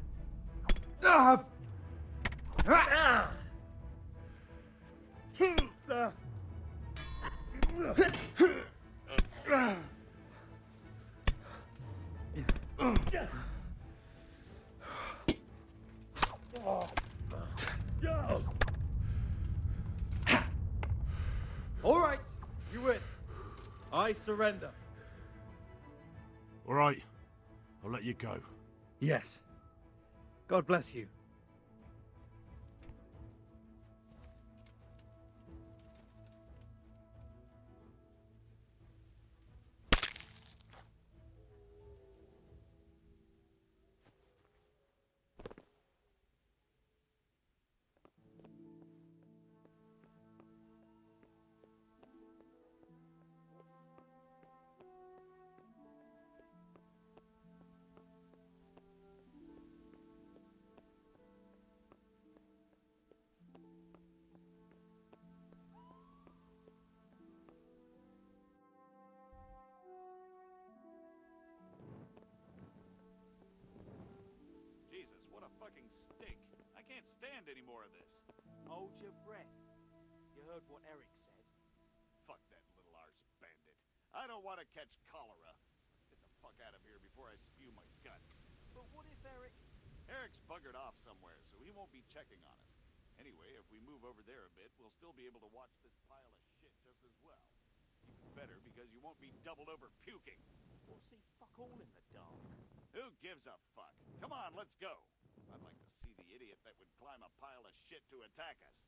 All right, you win. I surrender. All right, I'll let you go. Yes. God bless you. Jesus, what a fucking stink. I can't stand any more of this. Hold your breath. You heard what Eric said. Fuck that little arse bandit. I don't want to catch cholera. Let's get the fuck out of here before I spew my guts. But what if Eric... Eric's buggered off somewhere, so he won't be checking on us. Anyway, if we move over there a bit, we'll still be able to watch this pile of shit just as well. Even better, because you won't be doubled over puking. We'll see fuck all in the dark. gives a fuck? Come on, let's go. I'd like to see the idiot that would climb a pile of shit to attack us.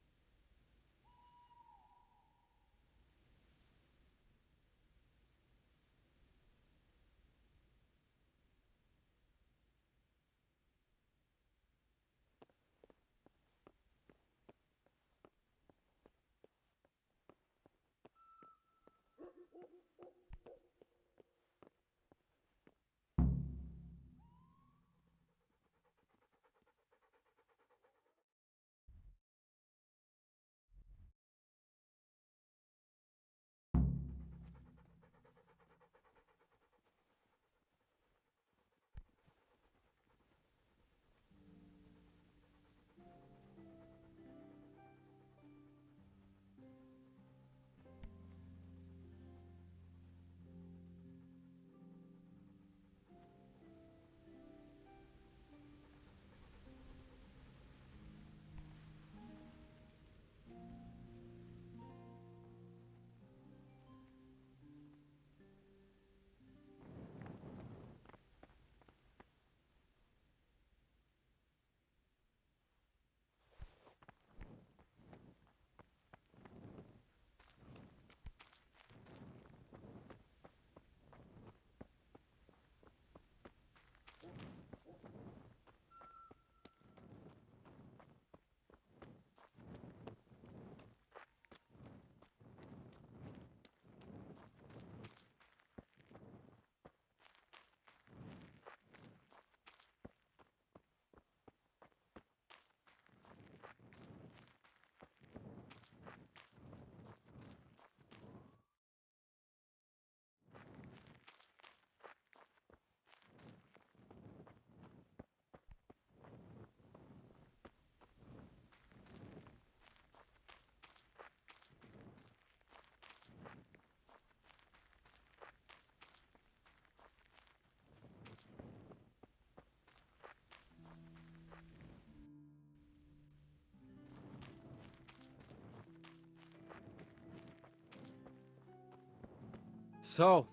So,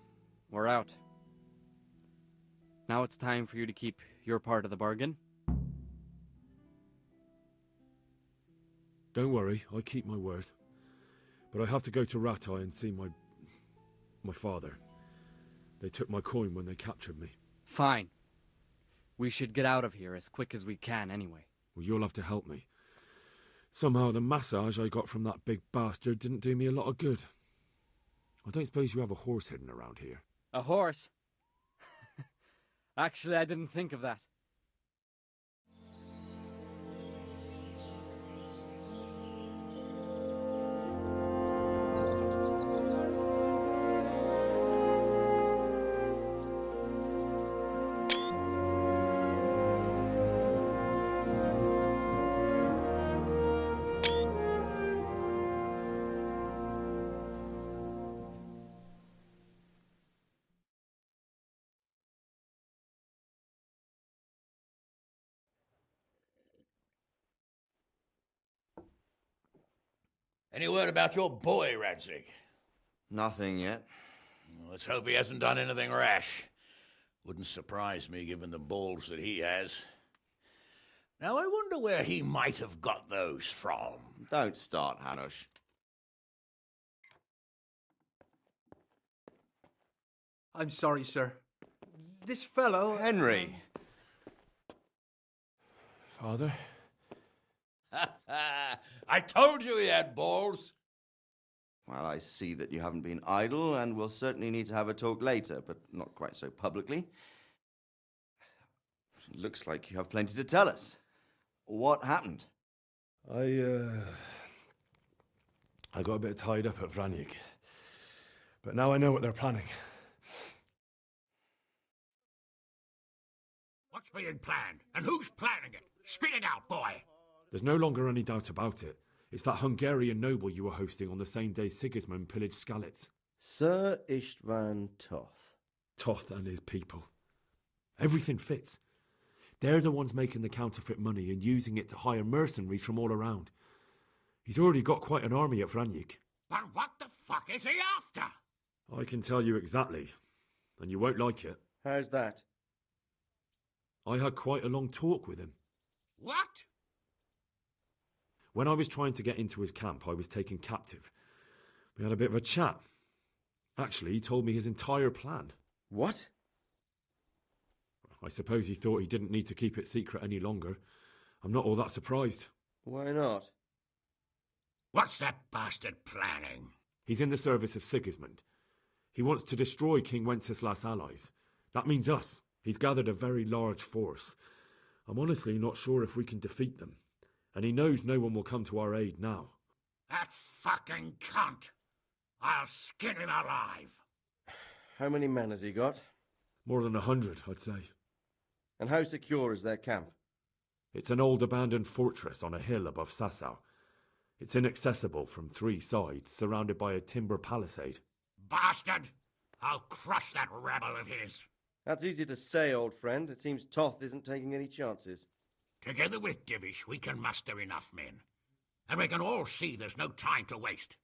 we're out. Now it's time for you to keep your part of the bargain. Don't worry, I keep my word. But I have to go to Ratai and see my father. They took my coin when they captured me. Fine. We should get out of here as quick as we can anyway. Well, you'll have to help me. Somehow the massage I got from that big bastard didn't do me a lot of good. I don't suppose you have a horse hidden around here. A horse? Actually, I didn't think of that. Any word about your boy, Radzig? Nothing yet. Let's hope he hasn't done anything rash. Wouldn't surprise me, given the balls that he has. Now, I wonder where he might have got those from. Don't start, Hanush. I'm sorry, sir. This fellow... Henry! Father? I told you he had balls. Well, I see that you haven't been idle, and we'll certainly need to have a talk later, but not quite so publicly. It looks like you have plenty to tell us. What happened? I got a bit tied up at Vranyik. But now I know what they're planning. What's being planned? And who's planning it? Spit it out, boy! There's no longer any doubt about it. It's that Hungarian noble you were hosting on the same day Sigismund pillaged Skalitz. Sir Istvan Toth. Toth and his people. Everything fits. They're the ones making the counterfeit money and using it to hire mercenaries from all around. He's already got quite an army at Vranyik. But what the fuck is he after? I can tell you exactly, and you won't like it. How's that? I had quite a long talk with him. What? When I was trying to get into his camp, I was taken captive. We had a bit of a chat. Actually, he told me his entire plan. What? I suppose he thought he didn't need to keep it secret any longer. I'm not all that surprised. Why not? What's that bastard planning? He's in the service of Sigismund. He wants to destroy King Wenceslas' allies. That means us. He's gathered a very large force. I'm honestly not sure if we can defeat them. And he knows no one will come to our aid now. That fucking cunt! I'll skin him alive! How many men has he got? More than 100, I'd say. And how secure is their camp? It's an old abandoned fortress on a hill above Sasau. It's inaccessible from 3 sides, surrounded by a timber palisade. Bastard! I'll crush that rebel of his! That's easy to say, old friend. It seems Toth isn't taking any chances. Together with Divish, we can muster enough men. And we can all see there's no time to waste.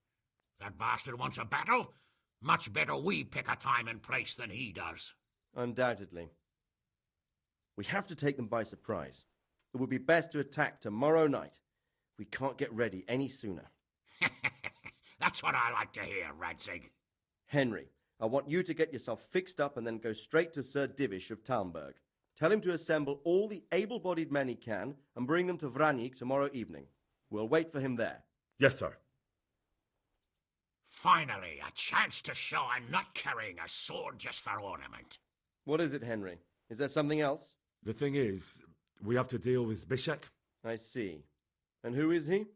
If that bastard wants a battle, much better we pick a time and place than he does. Undoubtedly. We have to take them by surprise. It would be best to attack tomorrow night. We can't get ready any sooner. That's what I like to hear, Radzig. Henry, I want you to get yourself fixed up and then go straight to Sir Divish of Talmberg. Tell him to assemble all the able-bodied men he can and bring them to Vranik tomorrow evening. We'll wait for him there. Yes, sir. Finally, a chance to show I'm not carrying a sword just for ornament. What is it, Henry? Is there something else? The thing is, we have to deal with Zbyszek. I see. And who is he?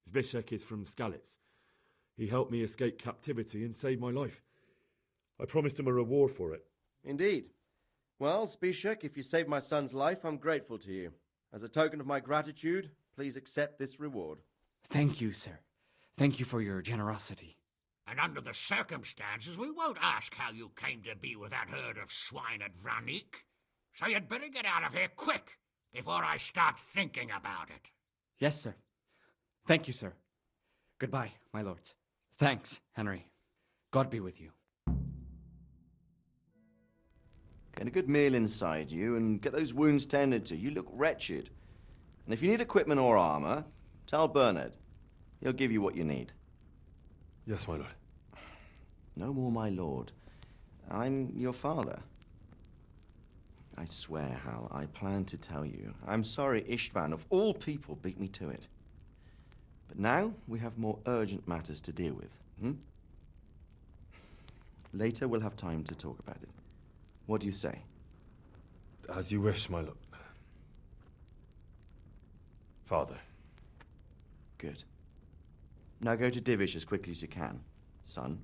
Zbyszek is from Skalitz. He helped me escape captivity and saved my life. I promised him a reward for it. Indeed. Well, Zbyszek, if you saved my son's life, I'm grateful to you. As a token of my gratitude, please accept this reward. Thank you, sir. Thank you for your generosity. And under the circumstances, we won't ask how you came to be with that herd of swine at Vranik. So you'd better get out of here quick, before I start thinking about it. Yes, sir. Thank you, sir. Goodbye, my lords. Thanks, Henry. God be with you. Get a good meal inside you and get those wounds tended to. You look wretched. And if you need equipment or armor, tell Bernard. He'll give you what you need. Yes, my lord. No more, my lord. I'm your father. I swear, Hal, I plan to tell you. I'm sorry Istvan, of all people, beat me to it. But now we have more urgent matters to deal with. Later we'll have time to talk about it. What do you say? As you wish, my lord. Father. Good. Now go to Divish as quickly as you can, son.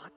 What?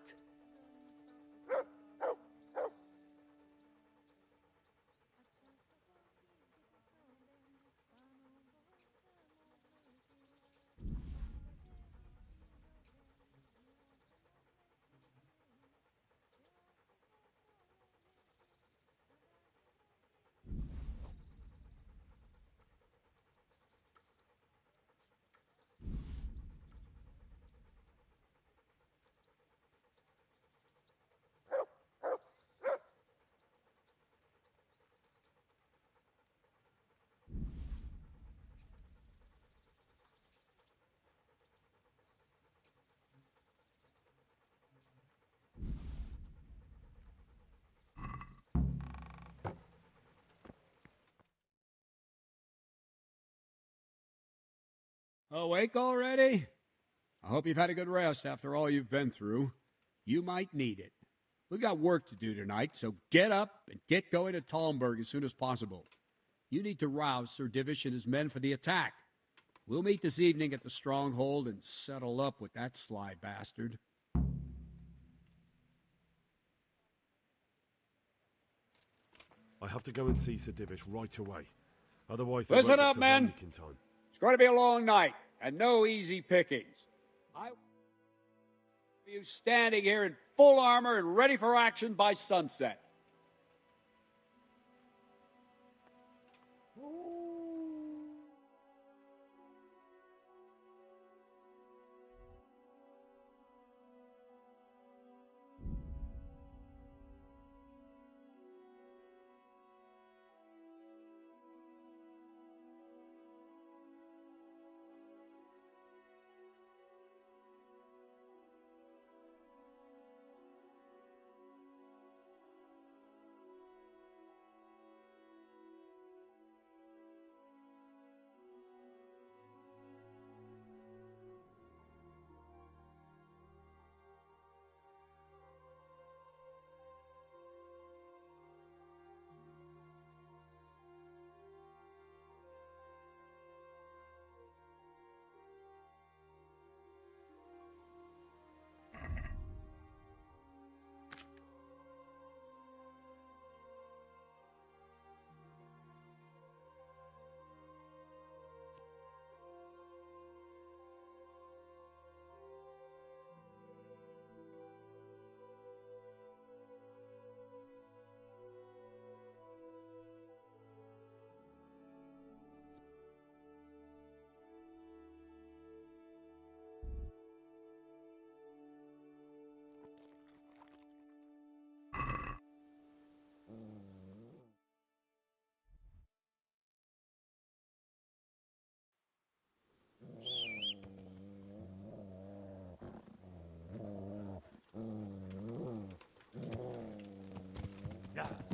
Awake already? I hope you've had a good rest after all you've been through. You might need it. We've got work to do tonight, so get up and get going to Talmberg as soon as possible. You need to rouse Sir Divish and his men for the attack. We'll meet this evening at the stronghold and settle up with that sly bastard. I have to go and see Sir Divish right away. Otherwise, they Listen won't get up, to men. Ramnik in time. It's going to be a long night, and no easy pickings. I want you standing here in full armor and ready for action by sunset.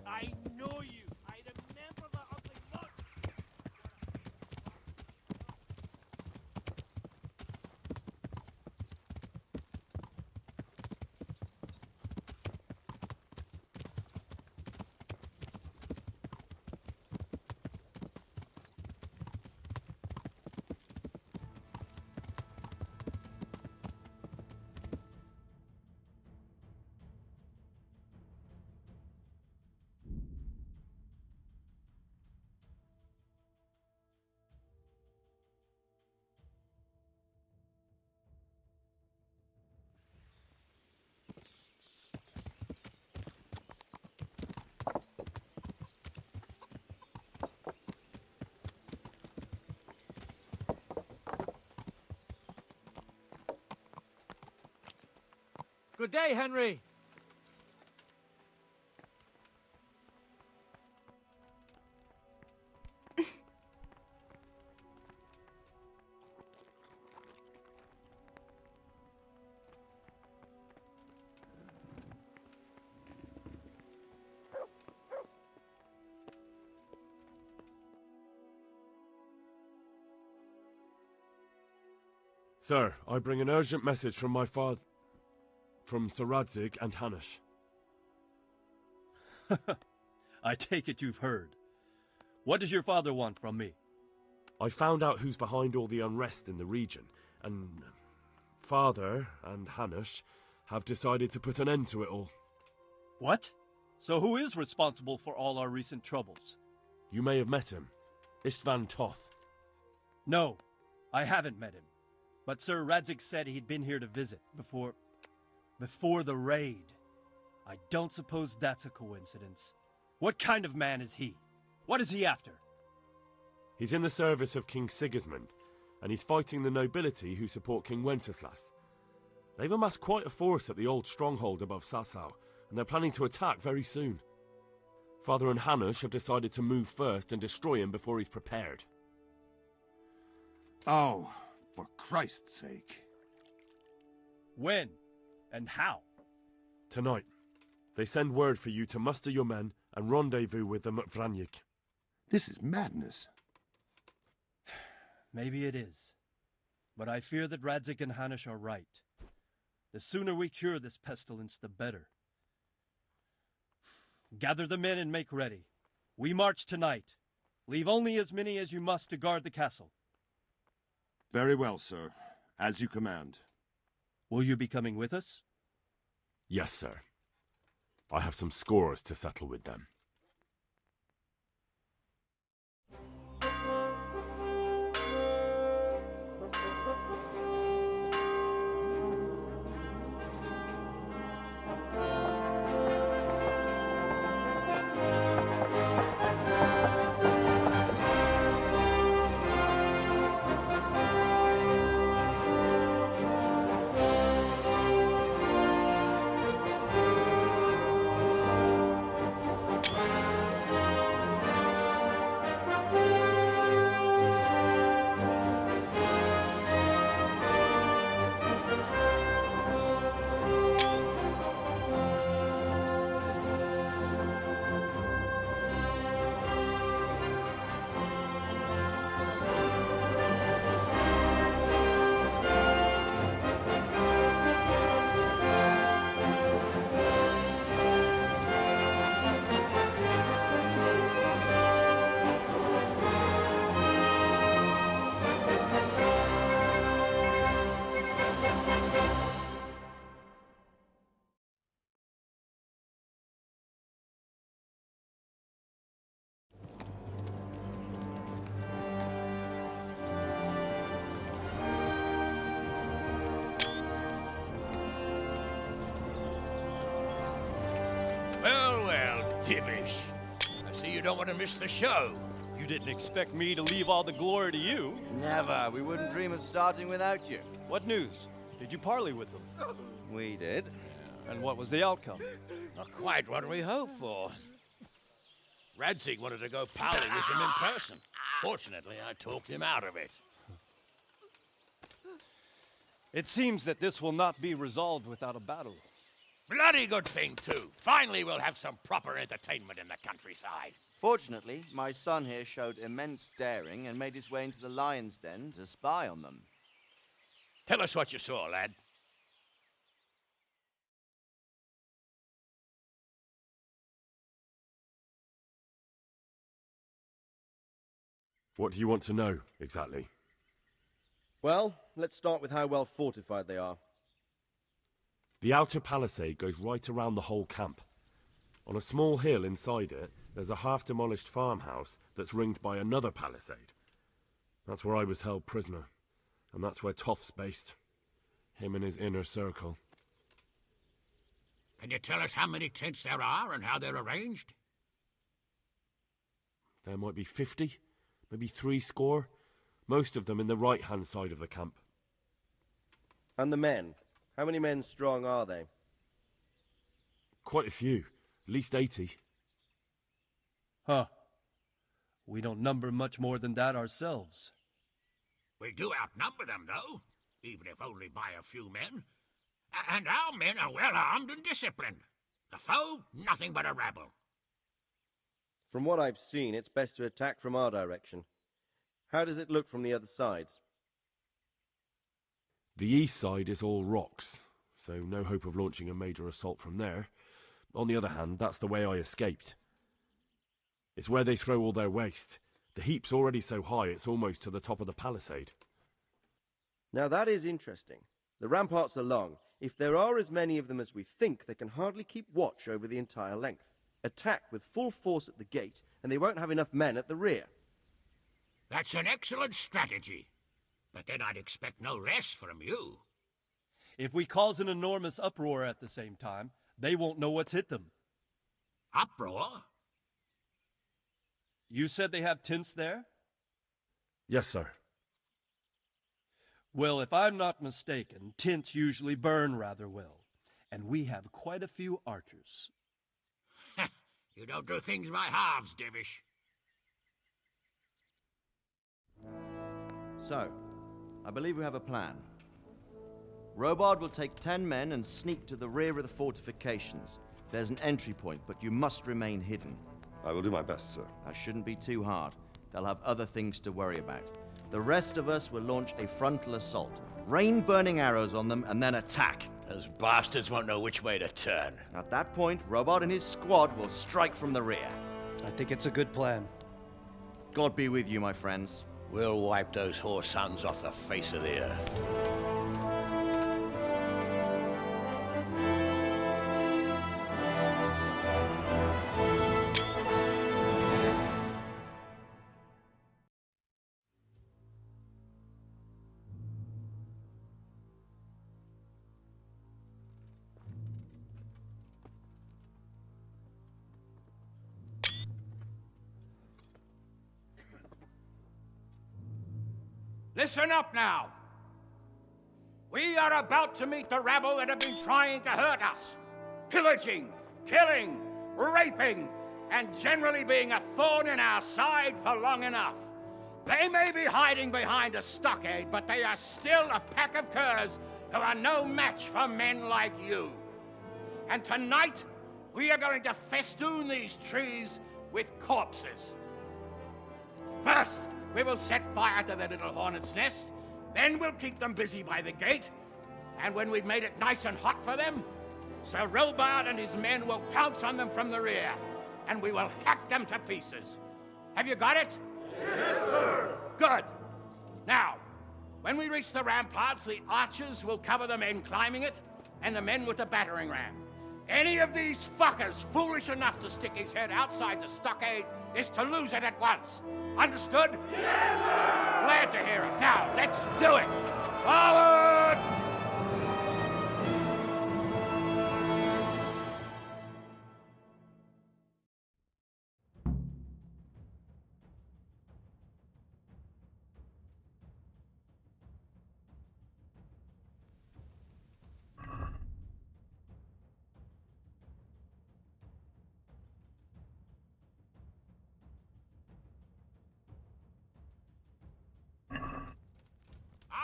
I know you. I remember that ugly look. Good day, Henry. Sir, I bring an urgent message from my father, from Sir Radzig and Hanush. I take it you've heard. What does your father want from me? I found out who's behind all the unrest in the region, and Father and Hanush have decided to put an end to it all. What? So who is responsible for all our recent troubles? You may have met him. Istvan Toth. No, I haven't met him. But Sir Radzig said he'd been here to visit before the raid. I don't suppose that's a coincidence. What kind of man is he? What is he after? He's in the service of King Sigismund, and he's fighting the nobility who support King Wenceslas. They've amassed quite a force at the old stronghold above Sasau, and they're planning to attack very soon. Father and Hanush have decided to move first and destroy him before he's prepared. Oh, for Christ's sake. When? And how? Tonight. They send word for you to muster your men and rendezvous with them at Vranyik. This is madness. Maybe it is. But I fear that Radzig and Hanush are right. The sooner we cure this pestilence, the better. Gather the men and make ready. We march tonight. Leave only as many as you must to guard the castle. Very well, sir. As you command. Will you be coming with us? Yes, sir. I have some scores to settle with them. Divish. I see you don't want to miss the show. You didn't expect me to leave all the glory to you. Never. We wouldn't dream of starting without you. What news? Did you parley with them? We did. And what was the outcome? Not quite what we hoped for. Radzig wanted to go parley with him in person. Fortunately, I talked him out of it. It seems that this will not be resolved without a battle. Bloody good thing, too. Finally, we'll have some proper entertainment in the countryside. Fortunately, my son here showed immense daring and made his way into the lion's den to spy on them. Tell us what you saw, lad. What do you want to know, exactly? Well, let's start with how well fortified they are. The outer palisade goes right around the whole camp. On a small hill inside it, there's a half-demolished farmhouse that's ringed by another palisade. That's where I was held prisoner, and that's where Toth's based. Him and his inner circle. Can you tell us how many tents there are and how they're arranged? There might be 50, maybe 70. Most of them in the right-hand side of the camp. And the men? How many men strong are they? Quite a few. At least 80. Huh. We don't number much more than that ourselves. We do outnumber them, though, even if only by a few men. And our men are well armed and disciplined. The foe, nothing but a rabble. From what I've seen, it's best to attack from our direction. How does it look from the other sides? The east side is all rocks, so no hope of launching a major assault from there. On the other hand, that's the way I escaped. It's where they throw all their waste. The heap's already so high it's almost to the top of the palisade. Now that is interesting. The ramparts are long. If there are as many of them as we think, they can hardly keep watch over the entire length. Attack with full force at the gate, and they won't have enough men at the rear. That's an excellent strategy. But then I'd expect no less from you. If we cause an enormous uproar at the same time, they won't know what's hit them. Uproar? You said they have tents there? Yes, sir. Well, if I'm not mistaken, tents usually burn rather well, and we have quite a few archers. You don't do things by halves, Divish. So, I believe we have a plan. Robard will take 10 men and sneak to the rear of the fortifications. There's an entry point, but you must remain hidden. I will do my best, sir. That shouldn't be too hard. They'll have other things to worry about. The rest of us will launch a frontal assault. Rain burning arrows on them and then attack. Those bastards won't know which way to turn. At that point, Robard and his squad will strike from the rear. I think it's a good plan. God be with you, my friends. We'll wipe those whore sons off the face of the earth. Listen up now. We are about to meet the rabble that have been trying to hurt us. Pillaging, killing, raping, and generally being a thorn in our side for long enough. They may be hiding behind a stockade, but they are still a pack of curs who are no match for men like you. And tonight, we are going to festoon these trees with corpses. First, we will set fire to their little hornet's nest. Then we'll keep them busy by the gate. And when we've made it nice and hot for them, Sir Robard and his men will pounce on them from the rear. And we will hack them to pieces. Have you got it? Yes, sir! Good. Now, when we reach the ramparts, the archers will cover the men climbing it, and the men with the battering ram. Any of these fuckers foolish enough to stick his head outside the stockade is to lose it at once. Understood? Yes, sir! Glad to hear it. Now, let's do it! Forward!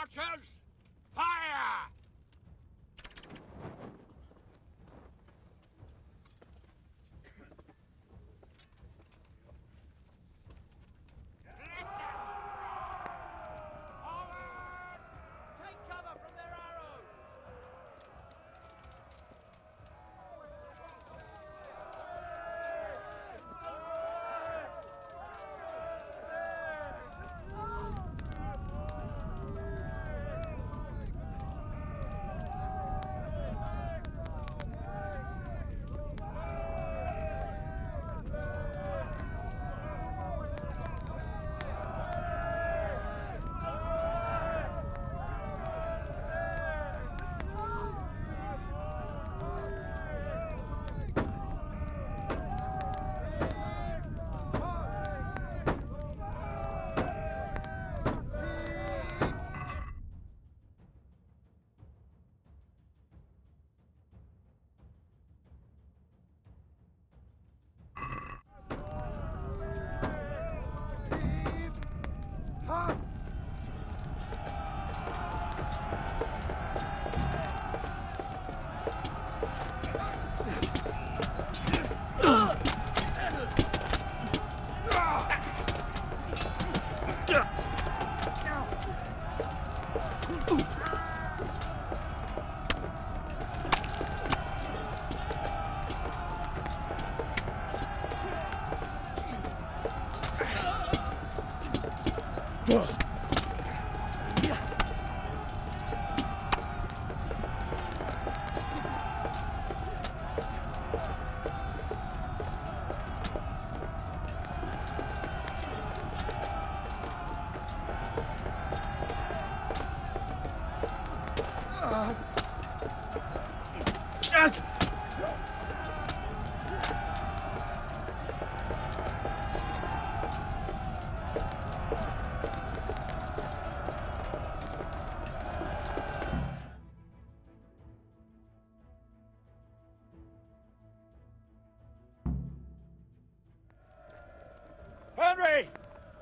Archers, fire! Take cover from their arrows! Henry!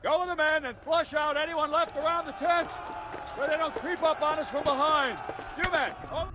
Go with the men and flush out anyone left around the tents so they don't creep up on us from behind. You men! Oh.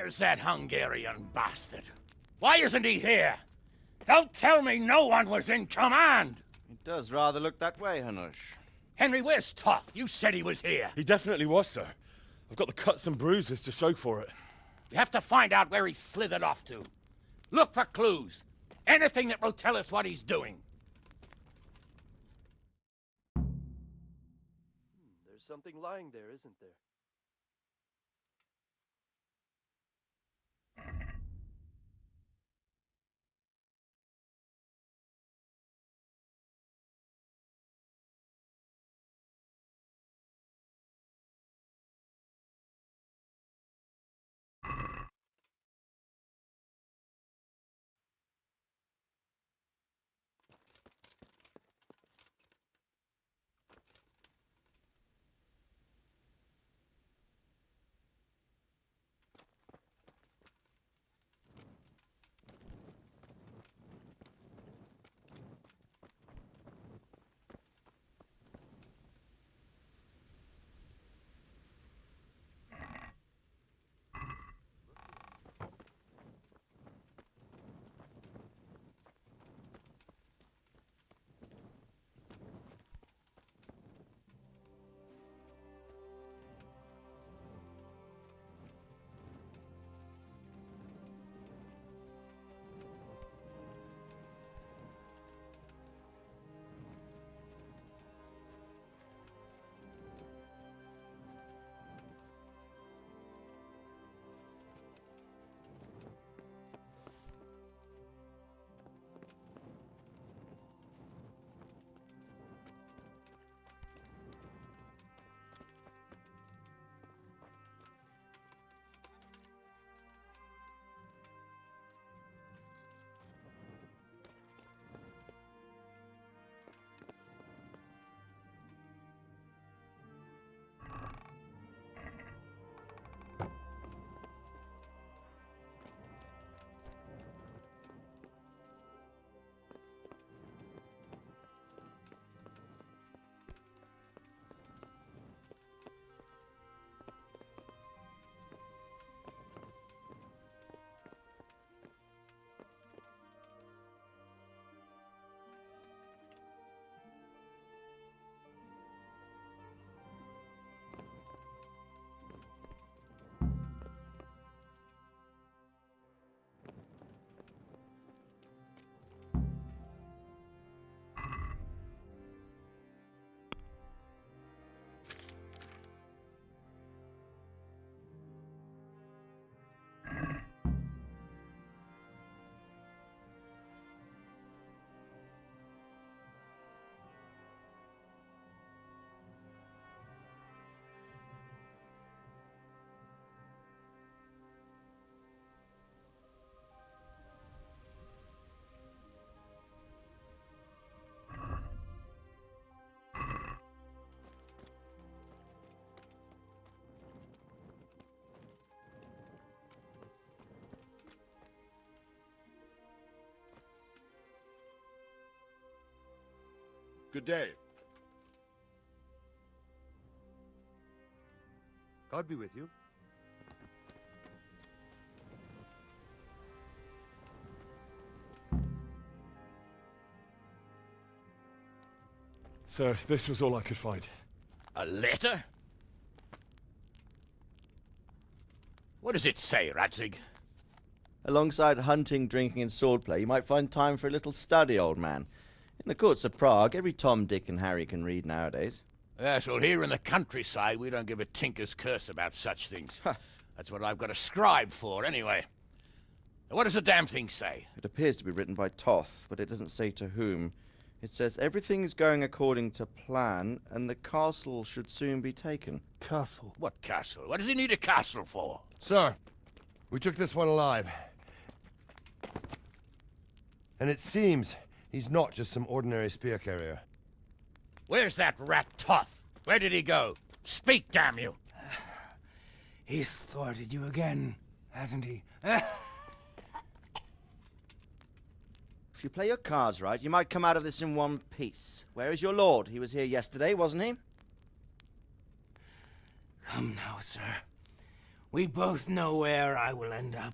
Where's that Hungarian bastard? Why isn't he here? Don't tell me no one was in command! It does rather look that way, Hanush. Henry, where's Toth? You said he was here. He definitely was, sir. I've got the cuts and bruises to show for it. You have to find out where he slithered off to. Look for clues. Anything that will tell us what he's doing. There's something lying there, isn't there? Good day. God be with you. Sir, this was all I could find. A letter? What does it say, Radzig? Alongside hunting, drinking, and swordplay, you might find time for a little study, old man. In the courts of Prague, every Tom, Dick, and Harry can read nowadays. Yes, well, here in the countryside, we don't give a tinker's curse about such things. That's what I've got a scribe for, anyway. What does the damn thing say? It appears to be written by Toth, but it doesn't say to whom. It says everything is going according to plan, and the castle should soon be taken. Castle? What castle? What does he need a castle for? Sir, we took this one alive. And it seems he's not just some ordinary spear carrier. Where's that rat Toth? Where did he go? Speak, damn you! He's thwarted you again, hasn't he? If you play your cards right, you might come out of this in one piece. Where is your lord? He was here yesterday, wasn't he? Come now, sir. We both know where I will end up.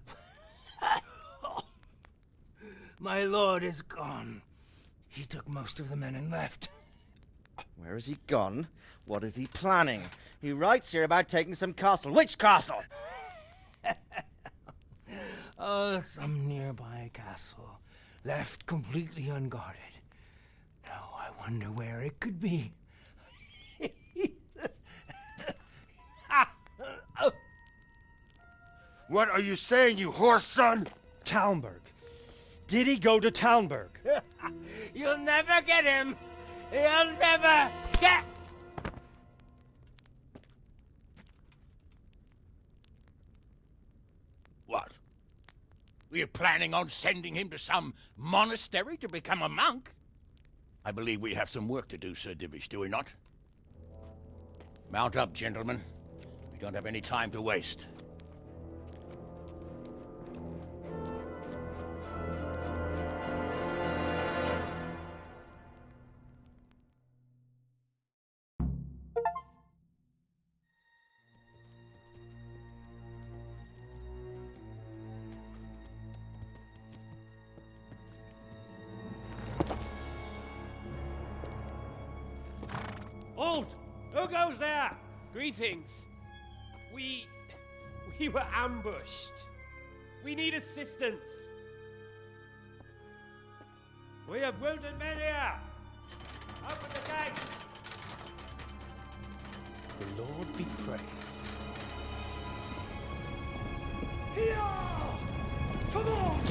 My lord is gone. He took most of the men and left. Where has he gone? What is he planning? He writes here about taking some castle. Which castle? Oh, some nearby castle, left completely unguarded. Now I wonder where it could be. What are you saying, you horse son? Talmberg. Did he go to Talmberg? You'll never get him! You'll never get... What? We're planning on sending him to some monastery to become a monk? I believe we have some work to do, Sir Divish, do we not? Mount up, gentlemen. We don't have any time to waste. Halt! Who goes there? Greetings. We were ambushed. We need assistance. We have wounded men here. Open the gate. The Lord be praised. Here! Come on!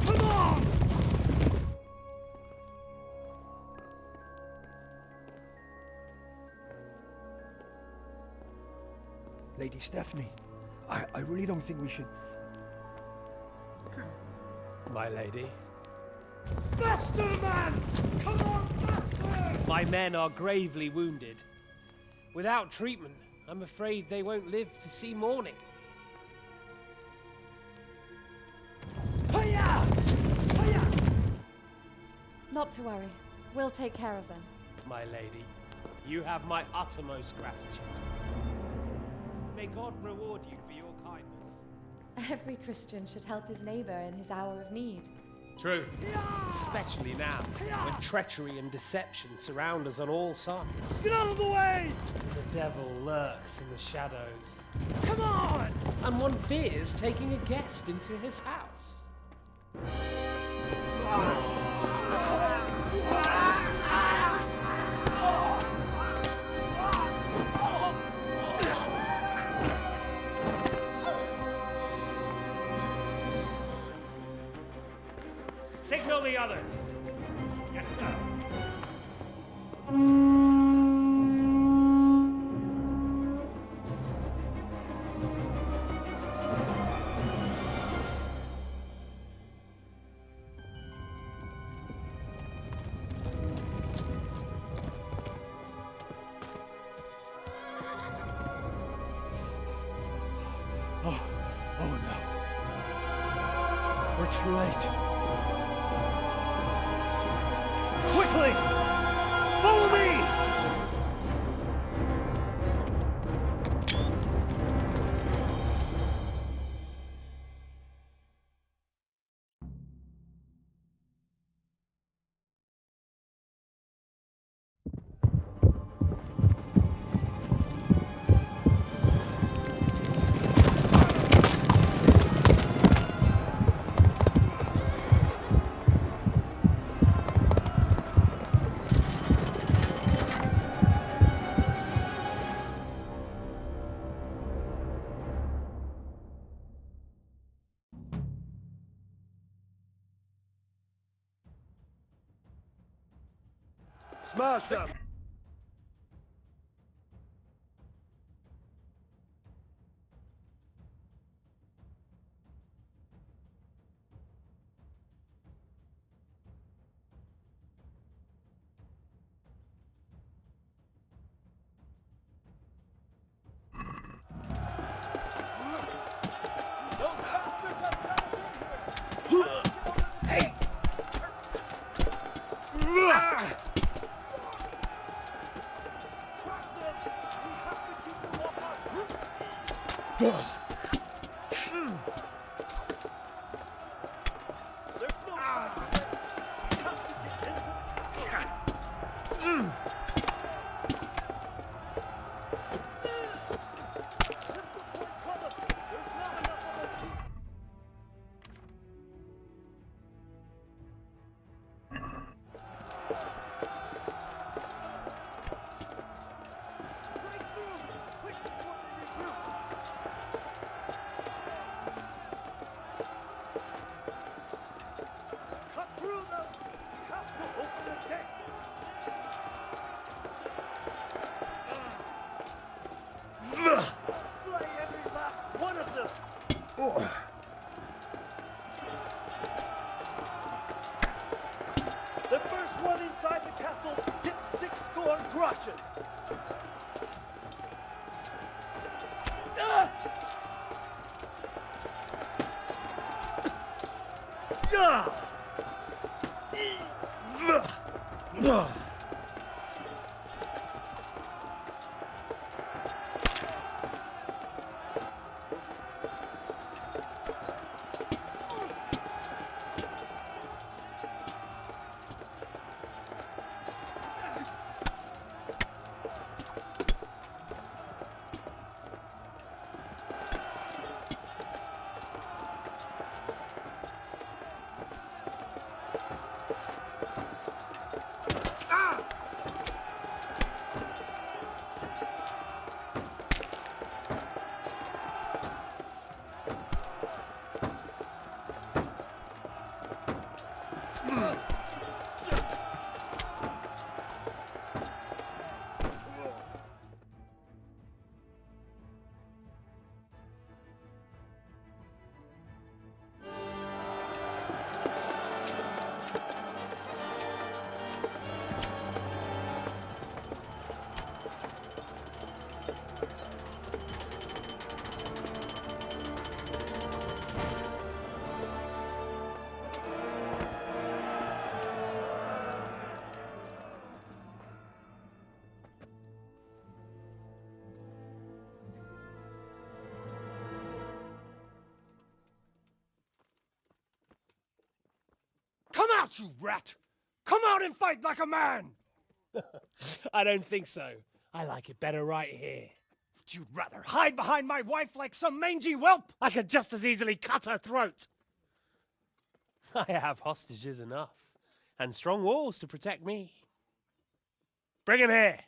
Come on! Lady Stephanie, I really don't think we should... My lady. Faster, man! Come on, faster! My men are gravely wounded. Without treatment, I'm afraid they won't live to see morning. Hiya! Hiya! Not to worry. We'll take care of them. My lady, you have my uttermost gratitude. May God reward you for your kindness. Every Christian should help his neighbor in his hour of need. True. Especially now, when treachery and deception surround us on all sides. Get out of the way! The devil lurks in the shadows. Come on! And one fears taking a guest into his house. Signal the others. Yes, sir. Oh no. We're too late. Quickly! Follow me! Smash them! Open the gate! Slay every last one of them! The first one inside the castle gets 6 score groschen! Come out, you rat! Come out and fight like a man! I don't think so. I like it better right here. Would you rather hide behind my wife like some mangy whelp? I could just as easily cut her throat. I have hostages enough, and strong walls to protect me. Bring him here.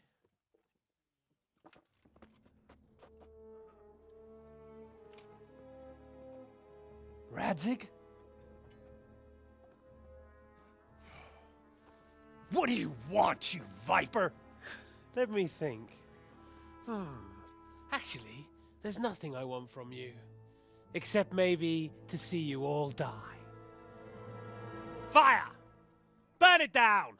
Radzig? What do you want, you viper? Let me think. Actually, there's nothing I want from you. Except maybe to see you all die. Fire! Burn it down!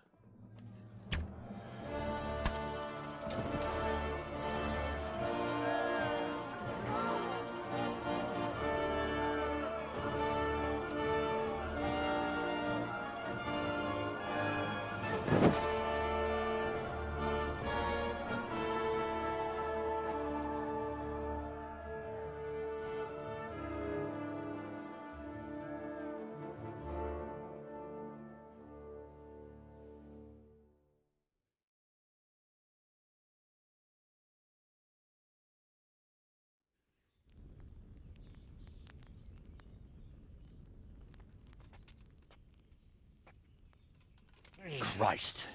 Christ.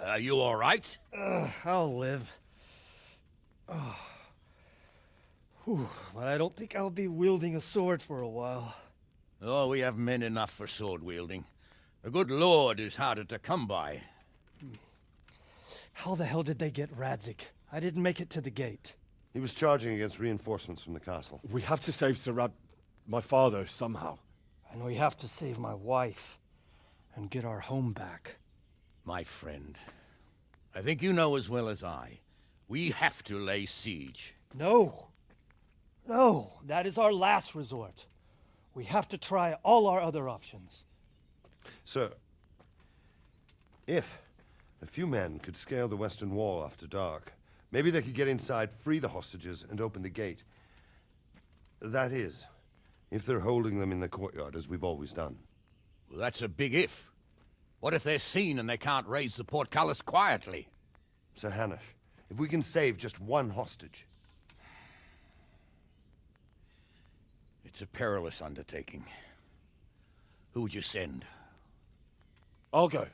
Are you all right? I'll live. But I don't think I'll be wielding a sword for a while. Oh, we have men enough for sword wielding. The good Lord is harder to come by. How the hell did they get Radzig? I didn't make it to the gate. He was charging against reinforcements from the castle. We have to save Sir my father, somehow. And we have to save my wife and get our home back. My friend, I think you know as well as I, we have to lay siege. No. No, that is our last resort. We have to try all our other options. Sir, if a few men could scale the western wall after dark, maybe they could get inside, free the hostages, and open the gate. That is, if they're holding them in the courtyard, as we've always done. Well, that's a big if. What if they're seen and they can't raise the portcullis quietly? Sir Hanush, if we can save just one hostage. It's a perilous undertaking. Who would you send? I'll go.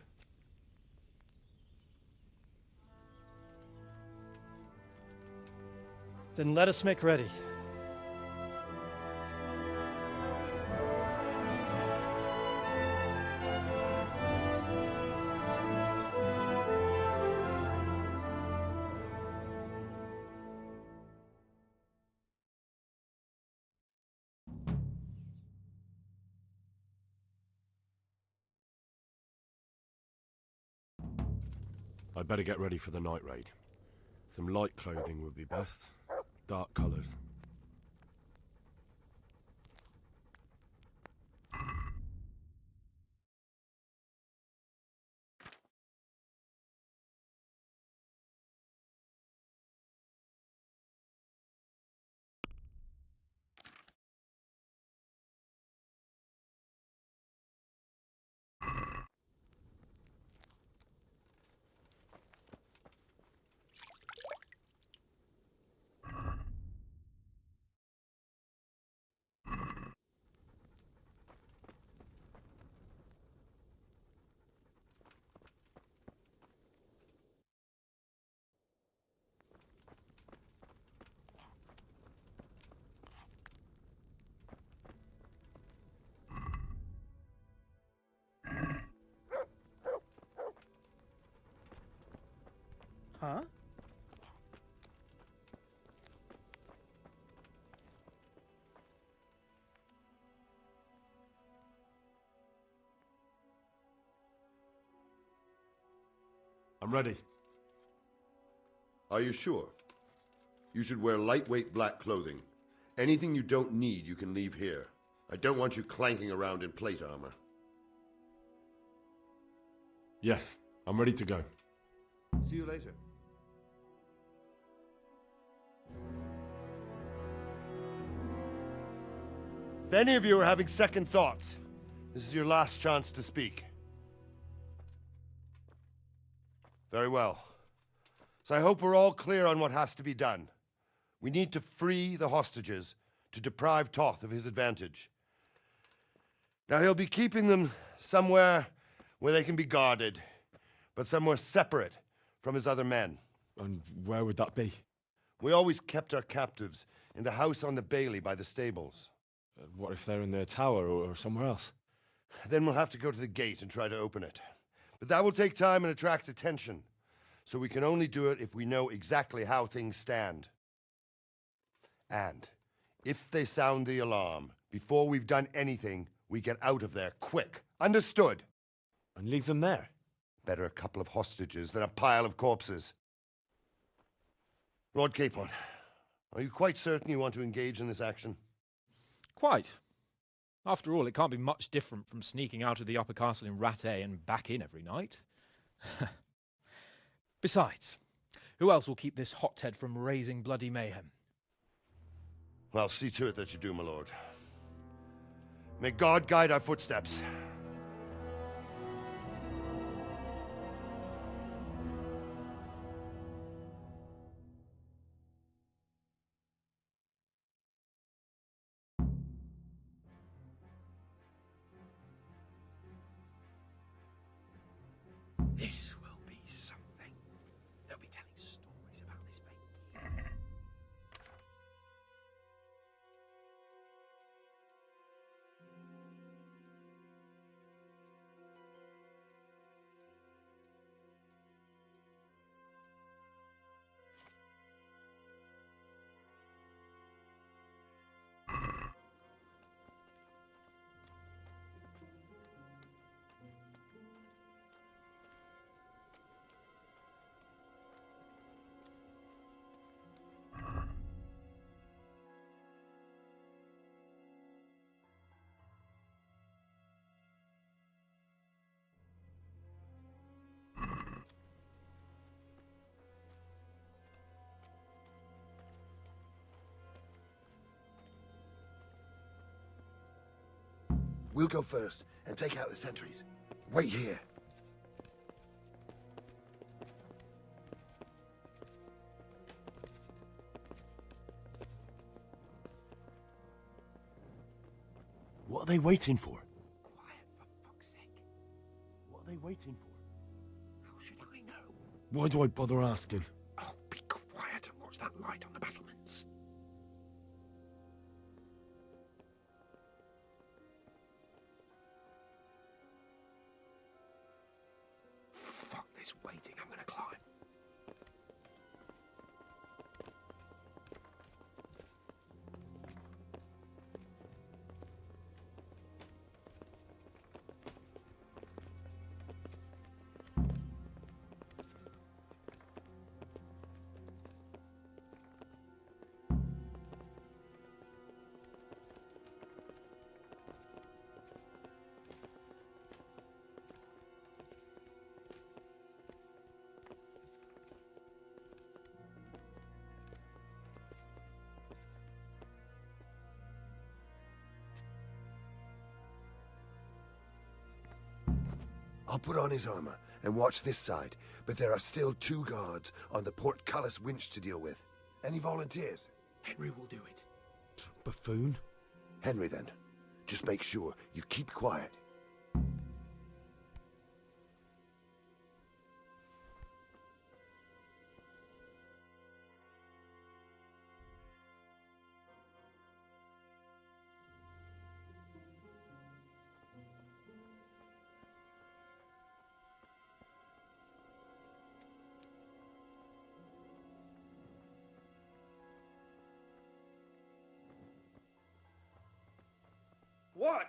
Then let us make ready. I'd better get ready for the night raid. Some light clothing would be best. Dark colours. Huh? I'm ready. Are you sure? You should wear lightweight black clothing. Anything you don't need, you can leave here. I don't want you clanking around in plate armor. Yes, I'm ready to go. See you later. If any of you are having second thoughts, this is your last chance to speak. Very well. So I hope we're all clear on what has to be done. We need to free the hostages to deprive Toth of his advantage. Now he'll be keeping them somewhere where they can be guarded, but somewhere separate from his other men. And where would that be? We always kept our captives in the house on the Bailey by the stables. What if they're in their tower or somewhere else? Then we'll have to go to the gate and try to open it. But that will take time and attract attention. So we can only do it if we know exactly how things stand. And if they sound the alarm, before we've done anything, we get out of there quick. Understood? And leave them there? Better a couple of hostages than a pile of corpses. Lord Capon, are you quite certain you want to engage in this action? Quite. After all, it can't be much different from sneaking out of the upper castle in Rattay and back in every night. Besides, who else will keep this hothead from raising bloody mayhem? Well, see to it that you do, my lord. May God guide our footsteps. This will be something. They'll be telling stories about this baby. We'll go first and take out the sentries. Wait here. What are they waiting for? Quiet, for fuck's sake. What are they waiting for? How should I know? Why do I bother asking? Oh, be quiet and watch that light on the battlements. Fuck this waiting, I'm gonna climb. I'll put on his armor and watch this side, but there are still 2 guards on the portcullis winch to deal with. Any volunteers? Henry will do it. Buffoon? Henry, then. Just make sure you keep quiet. What?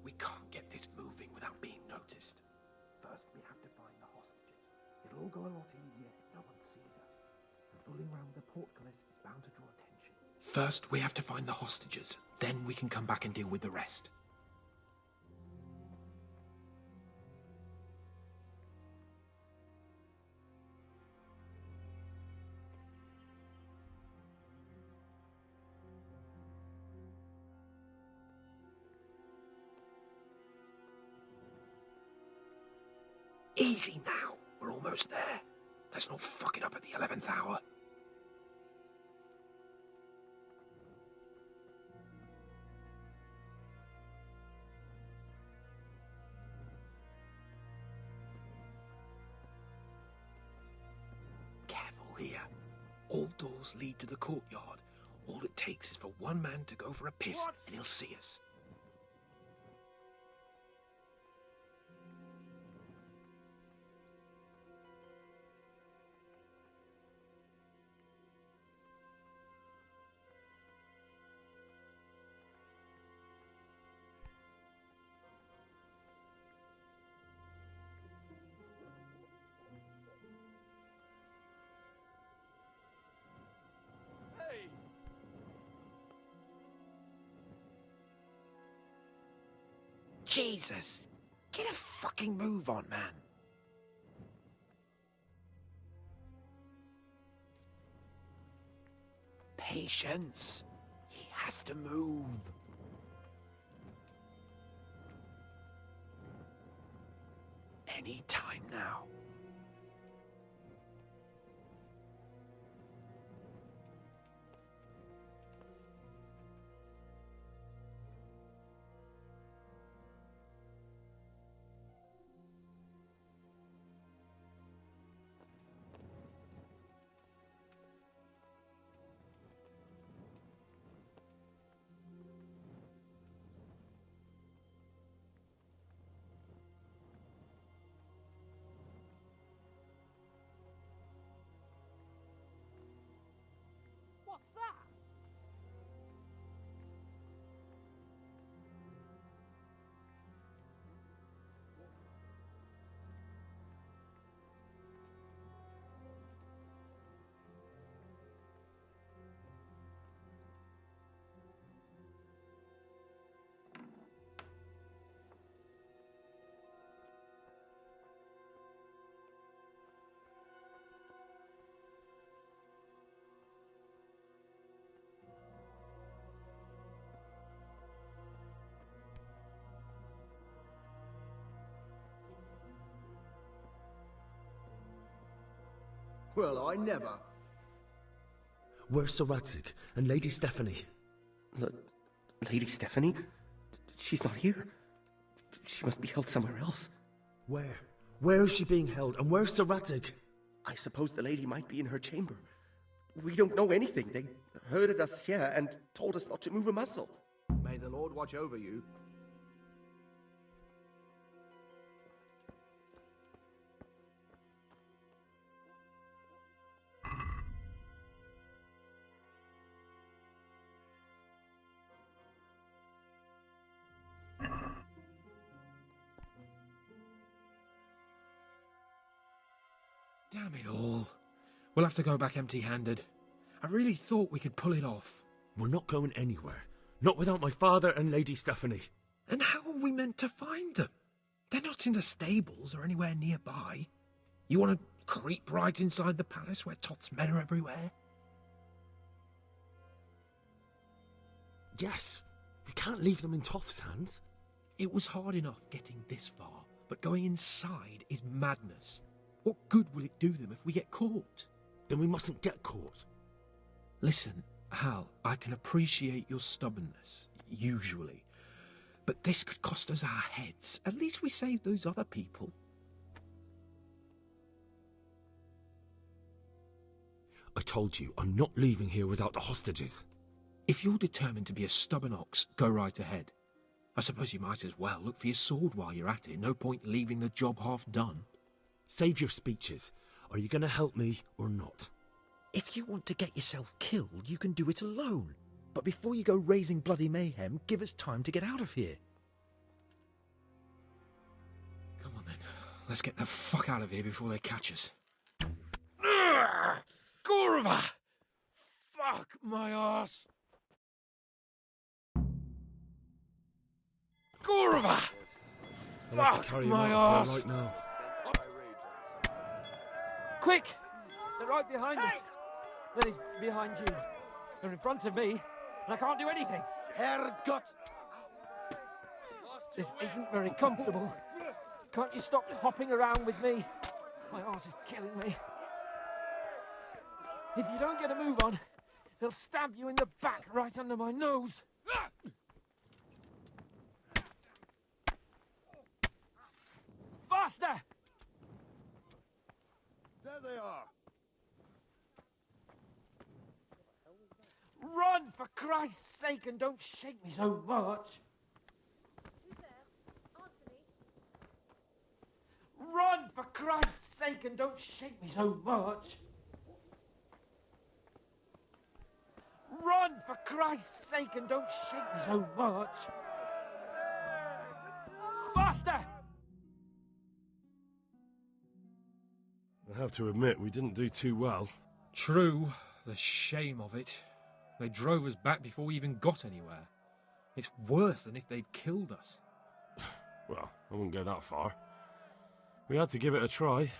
We can't get this moving without being noticed. First, we have to find the hostages. It'll all go a lot easier if no one sees us. And fooling around with the portcullis is bound to draw attention. First, we have to find the hostages. Then we can come back and deal with the rest. Easy now. We're almost there. Let's not fuck it up at the 11th hour. Careful here. All doors lead to the courtyard. All it takes is for one man to go for a piss and he'll see us. Jesus! Get a fucking move on, man. Patience. He has to move. Any time now. What's that? Well, I never. Where's Sir Radzig and Lady Stephanie? Lady Stephanie? She's not here. She must be held somewhere else. Where? Where is she being held, and where's Sir Radzig? I suppose the lady might be in her chamber. We don't know anything. They herded us here and told us not to move a muscle. May the Lord watch over you. Damn it all. We'll have to go back empty-handed. I really thought we could pull it off. We're not going anywhere. Not without my father and Lady Stephanie. And how are we meant to find them? They're not in the stables or anywhere nearby. You want to creep right inside the palace where Toth's men are everywhere? Yes. We can't leave them in Toth's hands. It was hard enough getting this far, but going inside is madness. What good will it do them if we get caught? Then we mustn't get caught. Listen, Hal, I can appreciate your stubbornness, usually. But this could cost us our heads. At least we saved those other people. I told you, I'm not leaving here without the hostages. If you're determined to be a stubborn ox, go right ahead. I suppose you might as well look for your sword while you're at it. No point leaving the job half done. Save your speeches. Are you going to help me or not? If you want to get yourself killed, you can do it alone. But before you go raising bloody mayhem, give us time to get out of here. Come on then. Let's get the fuck out of here before they catch us. Gorva! Fuck my ass! Gorva! Fuck my ass! Right now. Quick! They're right behind us. That is, behind you. They're in front of me, and I can't do anything. Herrgott! This isn't very comfortable. Can't you stop hopping around with me? My arse is killing me. If you don't get a move on, they'll stab you in the back right under my nose. Faster! There they are. Run, for Christ's sake, and don't shake me so much. Who's there? Answer me. Run, for Christ's sake, and don't shake me so much. Run, for Christ's sake, and don't shake me so much. Faster! I have to admit, we didn't do too well. True. The shame of it. They drove us back before we even got anywhere. It's worse than if they'd killed us. Well, I wouldn't go that far. We had to give it a try.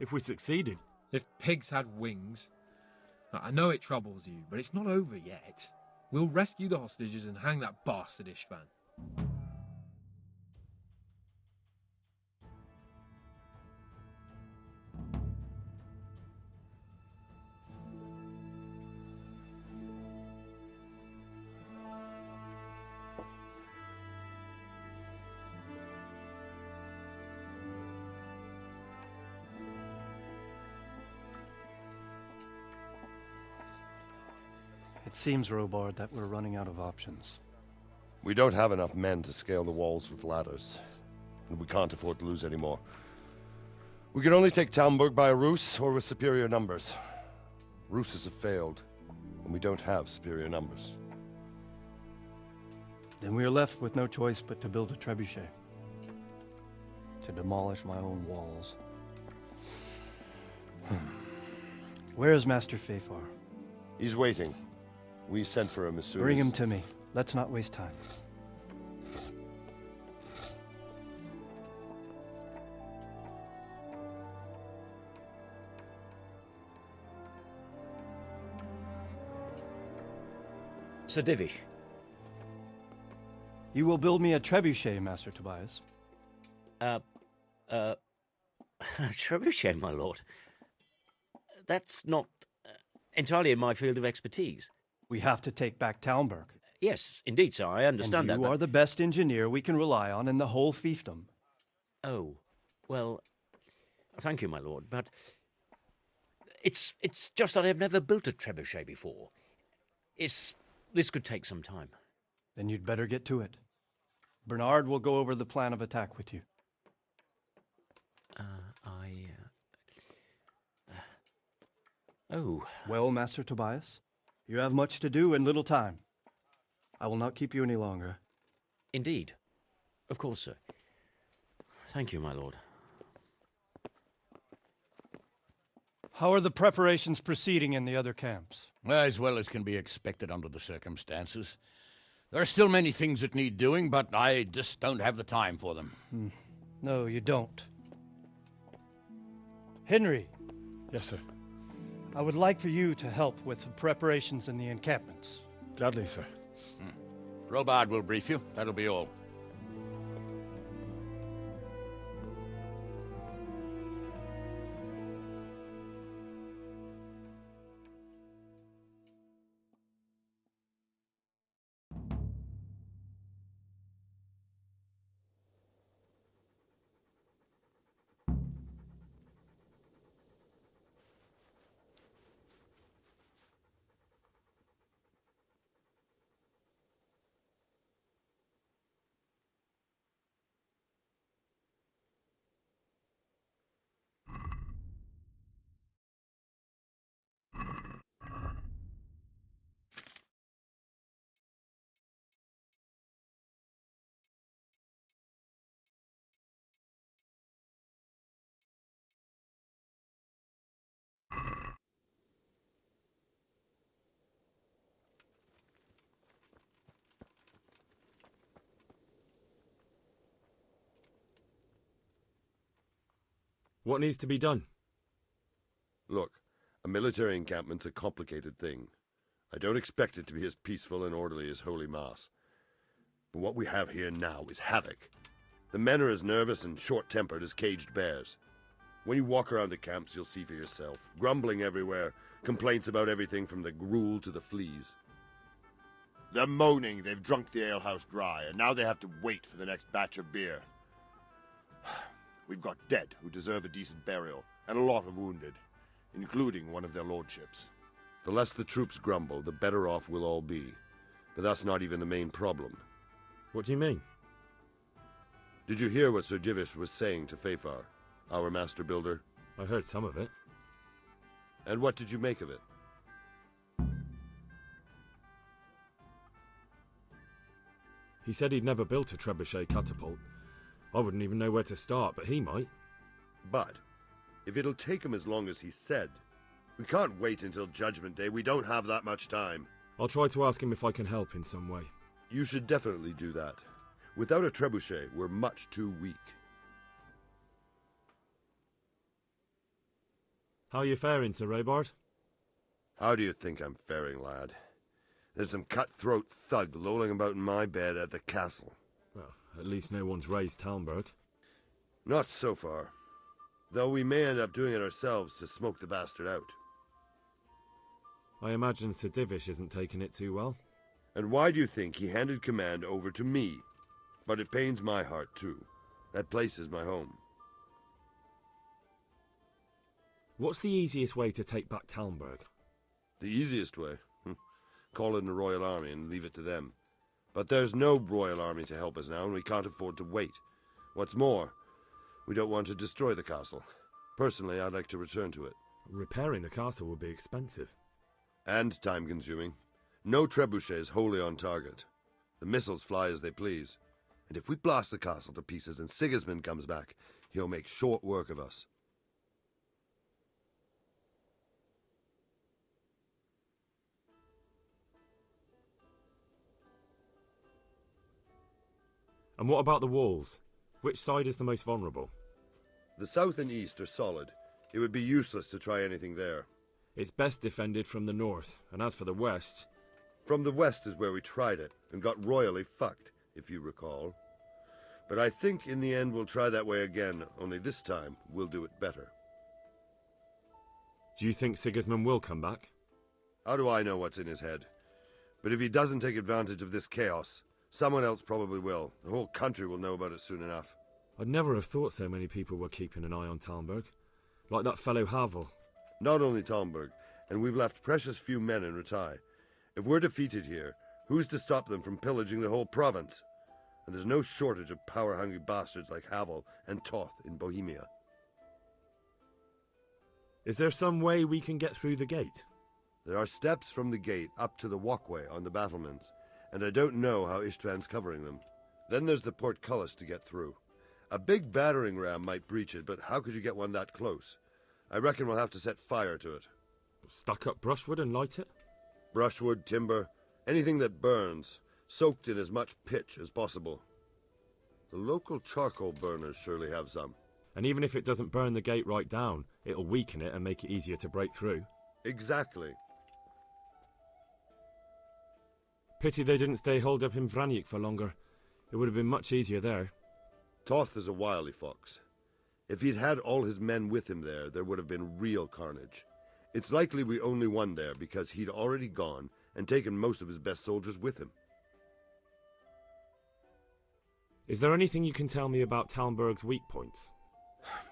If we succeeded. If pigs had wings... I know it troubles you, but it's not over yet. We'll rescue the hostages and hang that bastard Istvan. It seems, Robard, that we're running out of options. We don't have enough men to scale the walls with ladders, and we can't afford to lose any more. We can only take Talmberg by a ruse or with superior numbers. Ruses have failed, and we don't have superior numbers. Then we are left with no choice but to build a trebuchet. To demolish my own walls. Where is Master Fafar? He's waiting. We sent for him as soon as... Bring him to me. Let's not waste time. Sir Divish. You will build me a trebuchet, Master Tobias. Trebuchet, my lord. That's not entirely in my field of expertise. We have to take back Talmberg. Yes, indeed, sir. I understand that. You are the best engineer we can rely on in the whole fiefdom. Oh, well, thank you, my lord, but it's just that I've never built a trebuchet before. This could take some time. Then you'd better get to it. Bernard will go over the plan of attack with you. Oh. Well, Master Tobias, you have much to do and little time. I will not keep you any longer. Indeed. Of course, sir. Thank you, my lord. How are the preparations proceeding in the other camps? As well as can be expected under the circumstances. There are still many things that need doing, but I just don't have the time for them. No, you don't. Henry. Yes, sir. I would like for you to help with the preparations in the encampments. Gladly, sir. Robard will brief you. That'll be all. What needs to be done? Look, a military encampment's a complicated thing. I don't expect it to be as peaceful and orderly as Holy Mass. But what we have here now is havoc. The men are as nervous and short-tempered as caged bears. When you walk around the camps, you'll see for yourself. Grumbling everywhere, complaints about everything from the gruel to the fleas. They're moaning they've drunk the alehouse dry, and now they have to wait for the next batch of beer. We've got dead who deserve a decent burial, and a lot of wounded, including one of their lordships. The less the troops grumble, the better off we'll all be. But that's not even the main problem. What do you mean? Did you hear what Sir Divish was saying to Fafar, our master builder? I heard some of it. And what did you make of it? He said he'd never built a trebuchet catapult. I wouldn't even know where to start, but he might. But, if it'll take him as long as he said, we can't wait until Judgment Day. We don't have that much time. I'll try to ask him if I can help in some way. You should definitely do that. Without a trebuchet, we're much too weak. How are you faring, Sir Robard? How do you think I'm faring, lad? There's some cutthroat thug lolling about in my bed at the castle. Well, at least no one's raised Talmberg. Not so far. Though we may end up doing it ourselves to smoke the bastard out. I imagine Sir Divish isn't taking it too well. And why do you think he handed command over to me? But it pains my heart, too. That place is my home. What's the easiest way to take back Talmberg? The easiest way? Call in the Royal Army and leave it to them. But there's no Royal Army to help us now, and we can't afford to wait. What's more, we don't want to destroy the castle. Personally, I'd like to return to it. Repairing the castle would be expensive. And time-consuming. No trebuchet is wholly on target. The missiles fly as they please. And if we blast the castle to pieces and Sigismund comes back, he'll make short work of us. And what about the walls? Which side is the most vulnerable? The south and east are solid. It would be useless to try anything there. It's best defended from the north, and as for the west... From the west is where we tried it, and got royally fucked, if you recall. But I think in the end we'll try that way again, only this time we'll do it better. Do you think Sigismund will come back? How do I know what's in his head? But if he doesn't take advantage of this chaos, someone else probably will. The whole country will know about it soon enough. I'd never have thought so many people were keeping an eye on Talmberg. Like that fellow Havel. Not only Talmberg, and we've left precious few men in Ratai. If we're defeated here, who's to stop them from pillaging the whole province? And there's no shortage of power-hungry bastards like Havel and Toth in Bohemia. Is there some way we can get through the gate? There are steps from the gate up to the walkway on the battlements, and I don't know how Istvan's covering them. Then there's the portcullis to get through. A big battering ram might breach it, but how could you get one that close? I reckon we'll have to set fire to it. Stack up brushwood and light it? Brushwood, timber, anything that burns, soaked in as much pitch as possible. The local charcoal burners surely have some. And even if it doesn't burn the gate right down, it'll weaken it and make it easier to break through. Exactly. Pity they didn't stay holed up in Vranic for longer. It would have been much easier there. Toth is a wily fox. If he'd had all his men with him there would have been real carnage. It's likely we only won there because he'd already gone and taken most of his best soldiers with him. Is there anything you can tell me about Talmberg's weak points?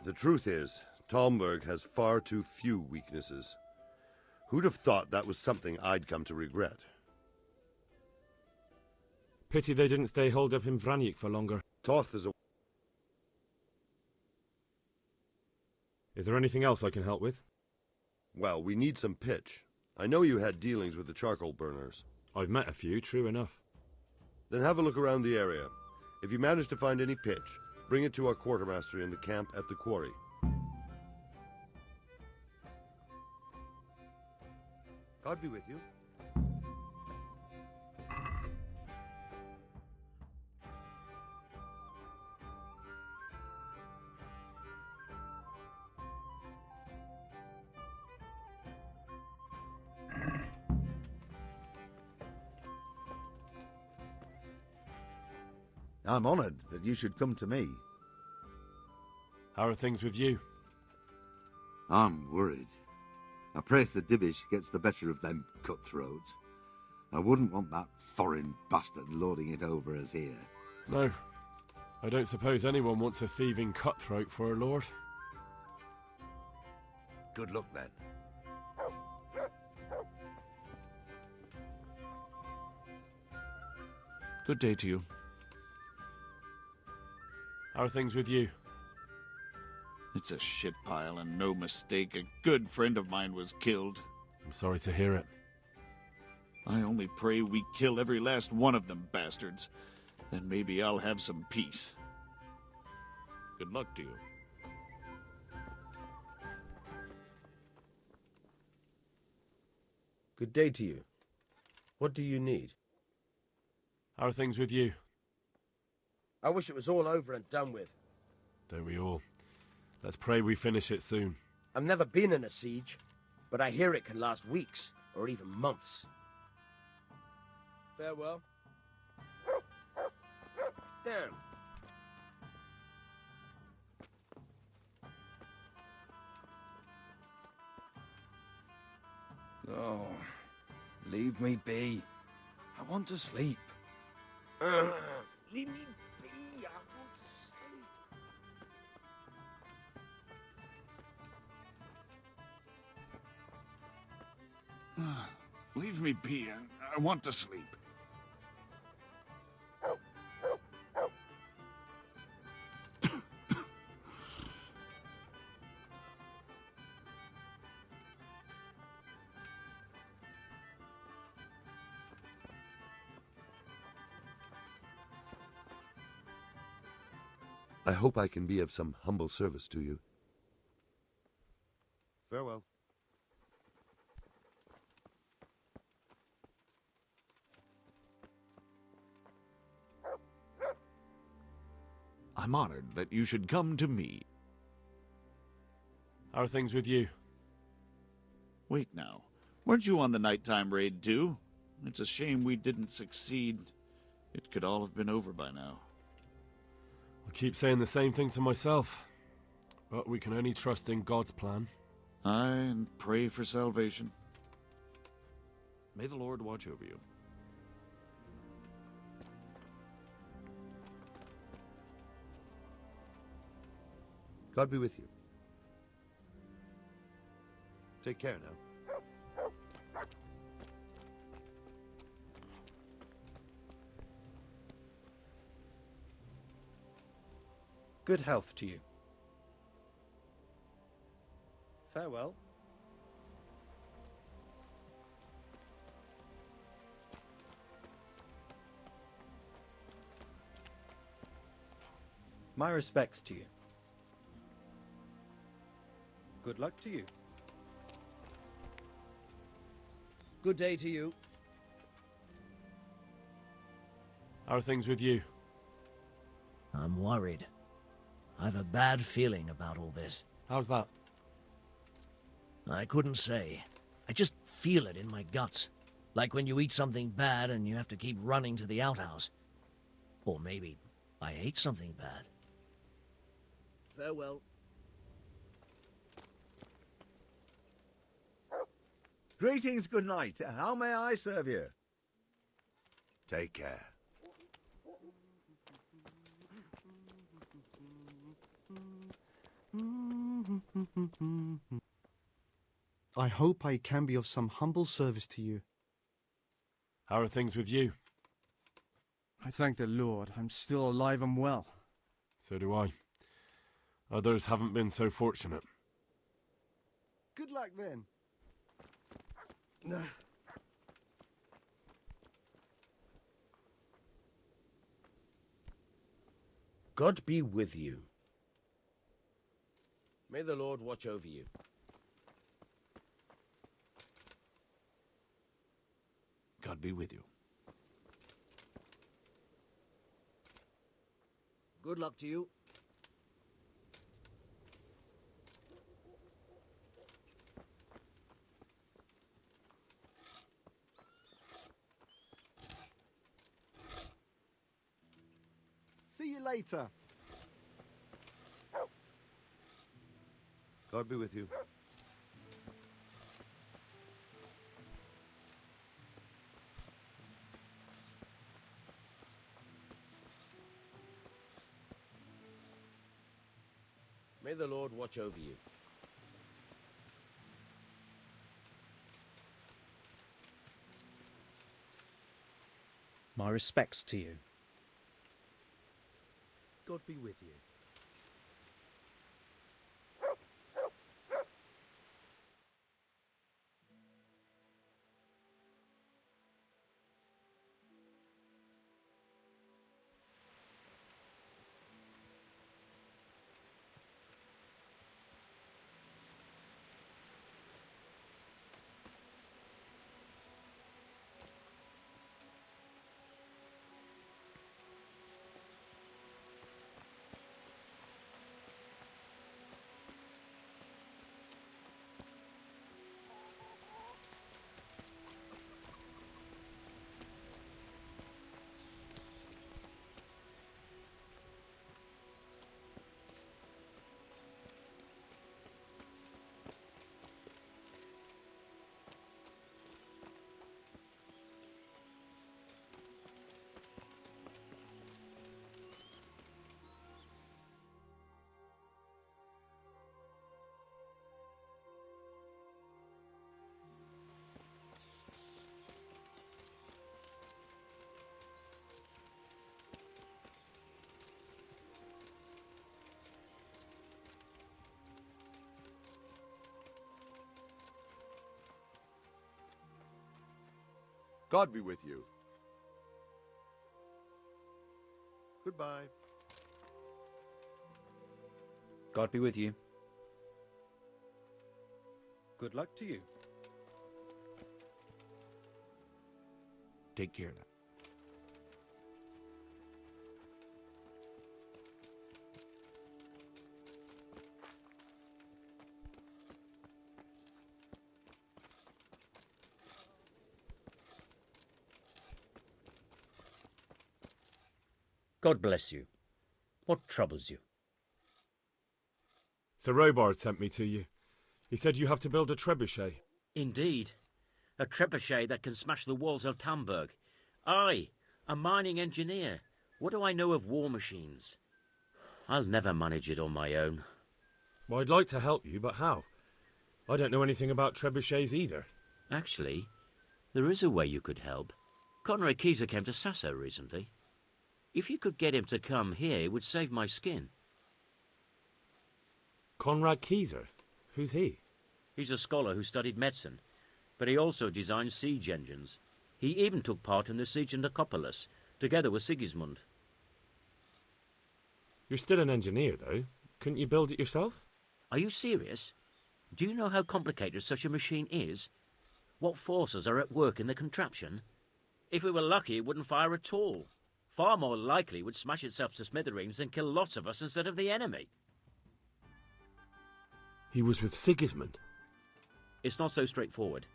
The truth is, Talmberg has far too few weaknesses. Who'd have thought that was something I'd come to regret? Pity they didn't stay holed up in Vranic for longer. Toth is a... Is there anything else I can help with? Well, we need some pitch. I know you had dealings with the charcoal burners. I've met a few, true enough. Then have a look around the area. If you manage to find any pitch, bring it to our quartermaster in the camp at the quarry. God be with you. I'm honoured that you should come to me. How are things with you? I'm worried. I praise the Divish gets the better of them cutthroats. I wouldn't want that foreign bastard lording it over us here. No. I don't suppose anyone wants a thieving cutthroat for a lord. Good luck then. Good day to you. How are things with you? It's a shit pile and no mistake. A good friend of mine was killed. I'm sorry to hear it. I only pray we kill every last one of them bastards. Then maybe I'll have some peace. Good luck to you. Good day to you. What do you need? How are things with you? I wish it was all over and done with. Don't we all? Let's pray we finish it soon. I've never been in a siege, but I hear it can last weeks or even months. Farewell. Damn. Oh, leave me be. I want to sleep. Leave me be. I want to sleep. Leave me be. I want to sleep. I hope I can be of some humble service to you. Farewell. I'm honored that you should come to me. How are things with you? Wait now. Weren't you on the nighttime raid too? It's a shame we didn't succeed. It could all have been over by now. I keep saying the same thing to myself. But we can only trust in God's plan. Aye, and pray for salvation. May the Lord watch over you. God be with you. Take care now. Good health to you. Farewell. My respects to you. Good luck to you. Good day to you. How are things with you? I'm worried. I've a bad feeling about all this. How's that? I couldn't say. I just feel it in my guts. Like when you eat something bad and you have to keep running to the outhouse. Or maybe I ate something bad. Farewell. Greetings, good night. How may I serve you? Take care. I hope I can be of some humble service to you. How are things with you? I thank the Lord I'm still alive and well. So do I. Others haven't been so fortunate. Good luck then. God be with you. May the Lord watch over you. God be with you. Good luck to you. See you later. God be with you. May the Lord watch over you. My respects to you. God be with you. God be with you. Goodbye. God be with you. Good luck to you. Take care now. God bless you. What troubles you? Sir Robard sent me to you. He said you have to build a trebuchet. Indeed. A trebuchet that can smash the walls of Tamburg. I, a mining engineer. What do I know of war machines? I'll never manage it on my own. Well, I'd like to help you, but how? I don't know anything about trebuchets either. Actually, there is a way you could help. Conrad Keyser came to Sasso recently. If you could get him to come here, it would save my skin. Conrad Keyser? Who's he? He's a scholar who studied medicine, but he also designed siege engines. He even took part in the siege of Nicopolis, together with Sigismund. You're still an engineer, though. Couldn't you build it yourself? Are you serious? Do you know how complicated such a machine is? What forces are at work in the contraption? If we were lucky, it wouldn't fire at all. Far more likely it would smash itself to smithereens and kill lots of us instead of the enemy. He was with Sigismund. It's not so straightforward.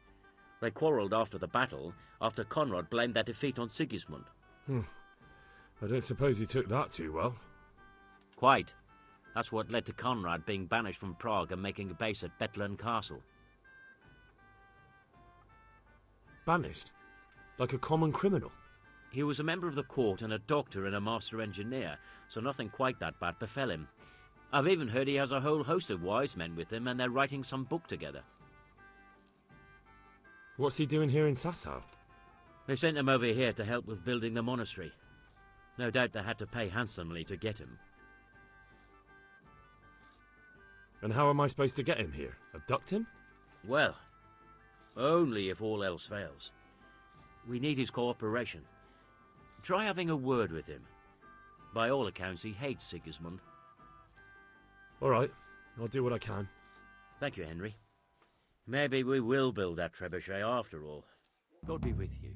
They quarrelled after the battle, after Conrad blamed their defeat on Sigismund. I don't suppose he took that too well. Quite. That's what led to Conrad being banished from Prague and making a base at Bethlen Castle. Banished? Like a common criminal? He was a member of the court and a doctor and a master engineer, so nothing quite that bad befell him. I've even heard he has a whole host of wise men with him and they're writing some book together. What's he doing here in Sasau? They sent him over here to help with building the monastery. No doubt they had to pay handsomely to get him. And how am I supposed to get him here? Abduct him? Well, only if all else fails. We need his cooperation. Try having a word with him. By all accounts, he hates Sigismund. All right, I'll do what I can. Thank you, Henry. Maybe we will build that trebuchet after all. God be with you.